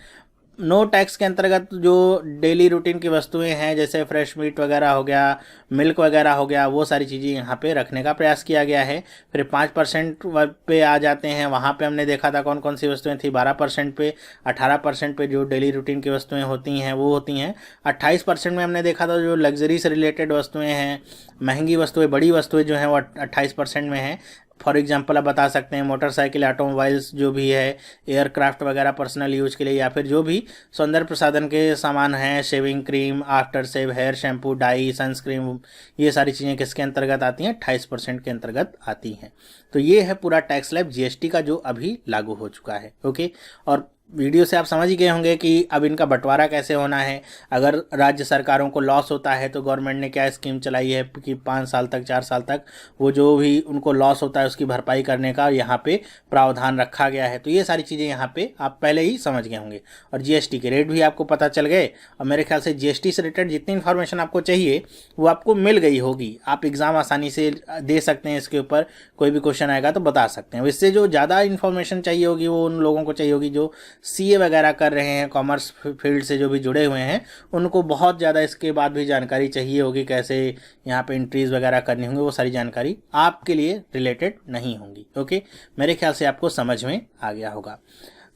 S1: नो टैक्स के अंतर्गत जो डेली रूटीन की वस्तुएं हैं जैसे फ्रेश मीट वगैरह हो गया, मिल्क वगैरह हो गया, वो सारी चीज़ें यहाँ पे रखने का प्रयास किया गया है। फिर 5% पे आ जाते हैं, वहाँ पे हमने देखा था कौन कौन सी वस्तुएं थी। 12% पे, 18% पे जो डेली रूटीन की वस्तुएं होती हैं वो होती हैं। 28% में हमने देखा था जो लग्जरी से रिलेटेड वस्तुएँ हैं, महंगी वस्तुएँ, बड़ी वस्तुएँ जो हैं वो 28% में हैं। फॉर एग्जांपल आप बता सकते हैं मोटरसाइकिल, ऑटोमोबाइल्स जो भी है, एयरक्राफ्ट वगैरह पर्सनल यूज के लिए, या फिर जो भी सौंदर्य प्रसाधन के सामान हैं, shaving cream, after shave, hair shampoo, dye, sunscreen, ये सारी चीज़ें किसके अंतर्गत आती हैं 28% के अंतर्गत आती हैं। तो ये है पूरा टैक्स स्लैब जीएसटी का जो अभी लागू हो चुका है। ओके, और वीडियो से आप समझ ही गए होंगे कि अब इनका बंटवारा कैसे होना है। अगर राज्य सरकारों को लॉस होता है तो गवर्नमेंट ने क्या स्कीम चलाई है कि 5 साल तक 4 साल तक वो जो भी उनको लॉस होता है उसकी भरपाई करने का यहाँ पे प्रावधान रखा गया है। तो ये सारी चीज़ें यहाँ पे आप पहले ही समझ गए होंगे और जीएसटी के रेट भी आपको पता चल गए। और मेरे ख्याल से जीएसटी से रिलेटेड जितनी इन्फॉर्मेशन आपको चाहिए वो आपको मिल गई होगी। आप एग्ज़ाम आसानी से दे सकते हैं, इसके ऊपर कोई भी क्वेश्चन आएगा तो बता सकते हैं। इससे जो ज़्यादा इन्फॉर्मेशन चाहिए होगी वो उन लोगों को चाहिए होगी जो सीए वगैरह कर रहे हैं, कॉमर्स फील्ड से जो भी जुड़े हुए हैं, उनको बहुत ज़्यादा इसके बाद भी जानकारी चाहिए होगी, कैसे यहाँ पे एंट्रीज वगैरह करनी होंगी। वो सारी जानकारी आपके लिए रिलेटेड नहीं होंगी। ओके, मेरे ख्याल से आपको समझ में आ गया होगा।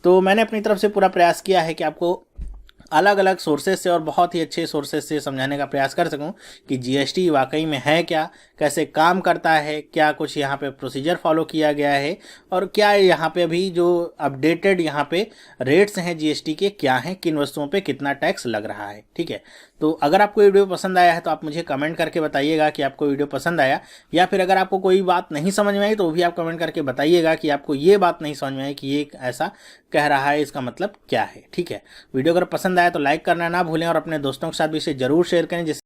S1: तो मैंने अपनी तरफ से पूरा प्रयास किया है कि आपको अलग अलग सोर्सेज से और बहुत ही अच्छे सोर्सेज से समझाने का प्रयास कर सकूं कि जीएसटी वाकई में है क्या, कैसे काम करता है, क्या कुछ यहाँ पे प्रोसीजर फॉलो किया गया है और क्या यहाँ पे अभी जो अपडेटेड यहाँ पे रेट्स हैं जीएसटी के क्या हैं, किन वस्तुओं पे कितना टैक्स लग रहा है। ठीक है, तो अगर आपको वीडियो पसंद आया है तो आप मुझे कमेंट करके बताइएगा कि आपको वीडियो पसंद आया, या फिर अगर आपको कोई बात नहीं समझ में आई तो भी आप कमेंट करके बताइएगा कि आपको ये बात नहीं समझ में आई कि ये ऐसा कह रहा है, इसका मतलब क्या है। ठीक है, वीडियो अगर पसंद आया तो लाइक करना ना भूलें और अपने दोस्तों के साथ भी इसे जरूर शेयर करें जिससे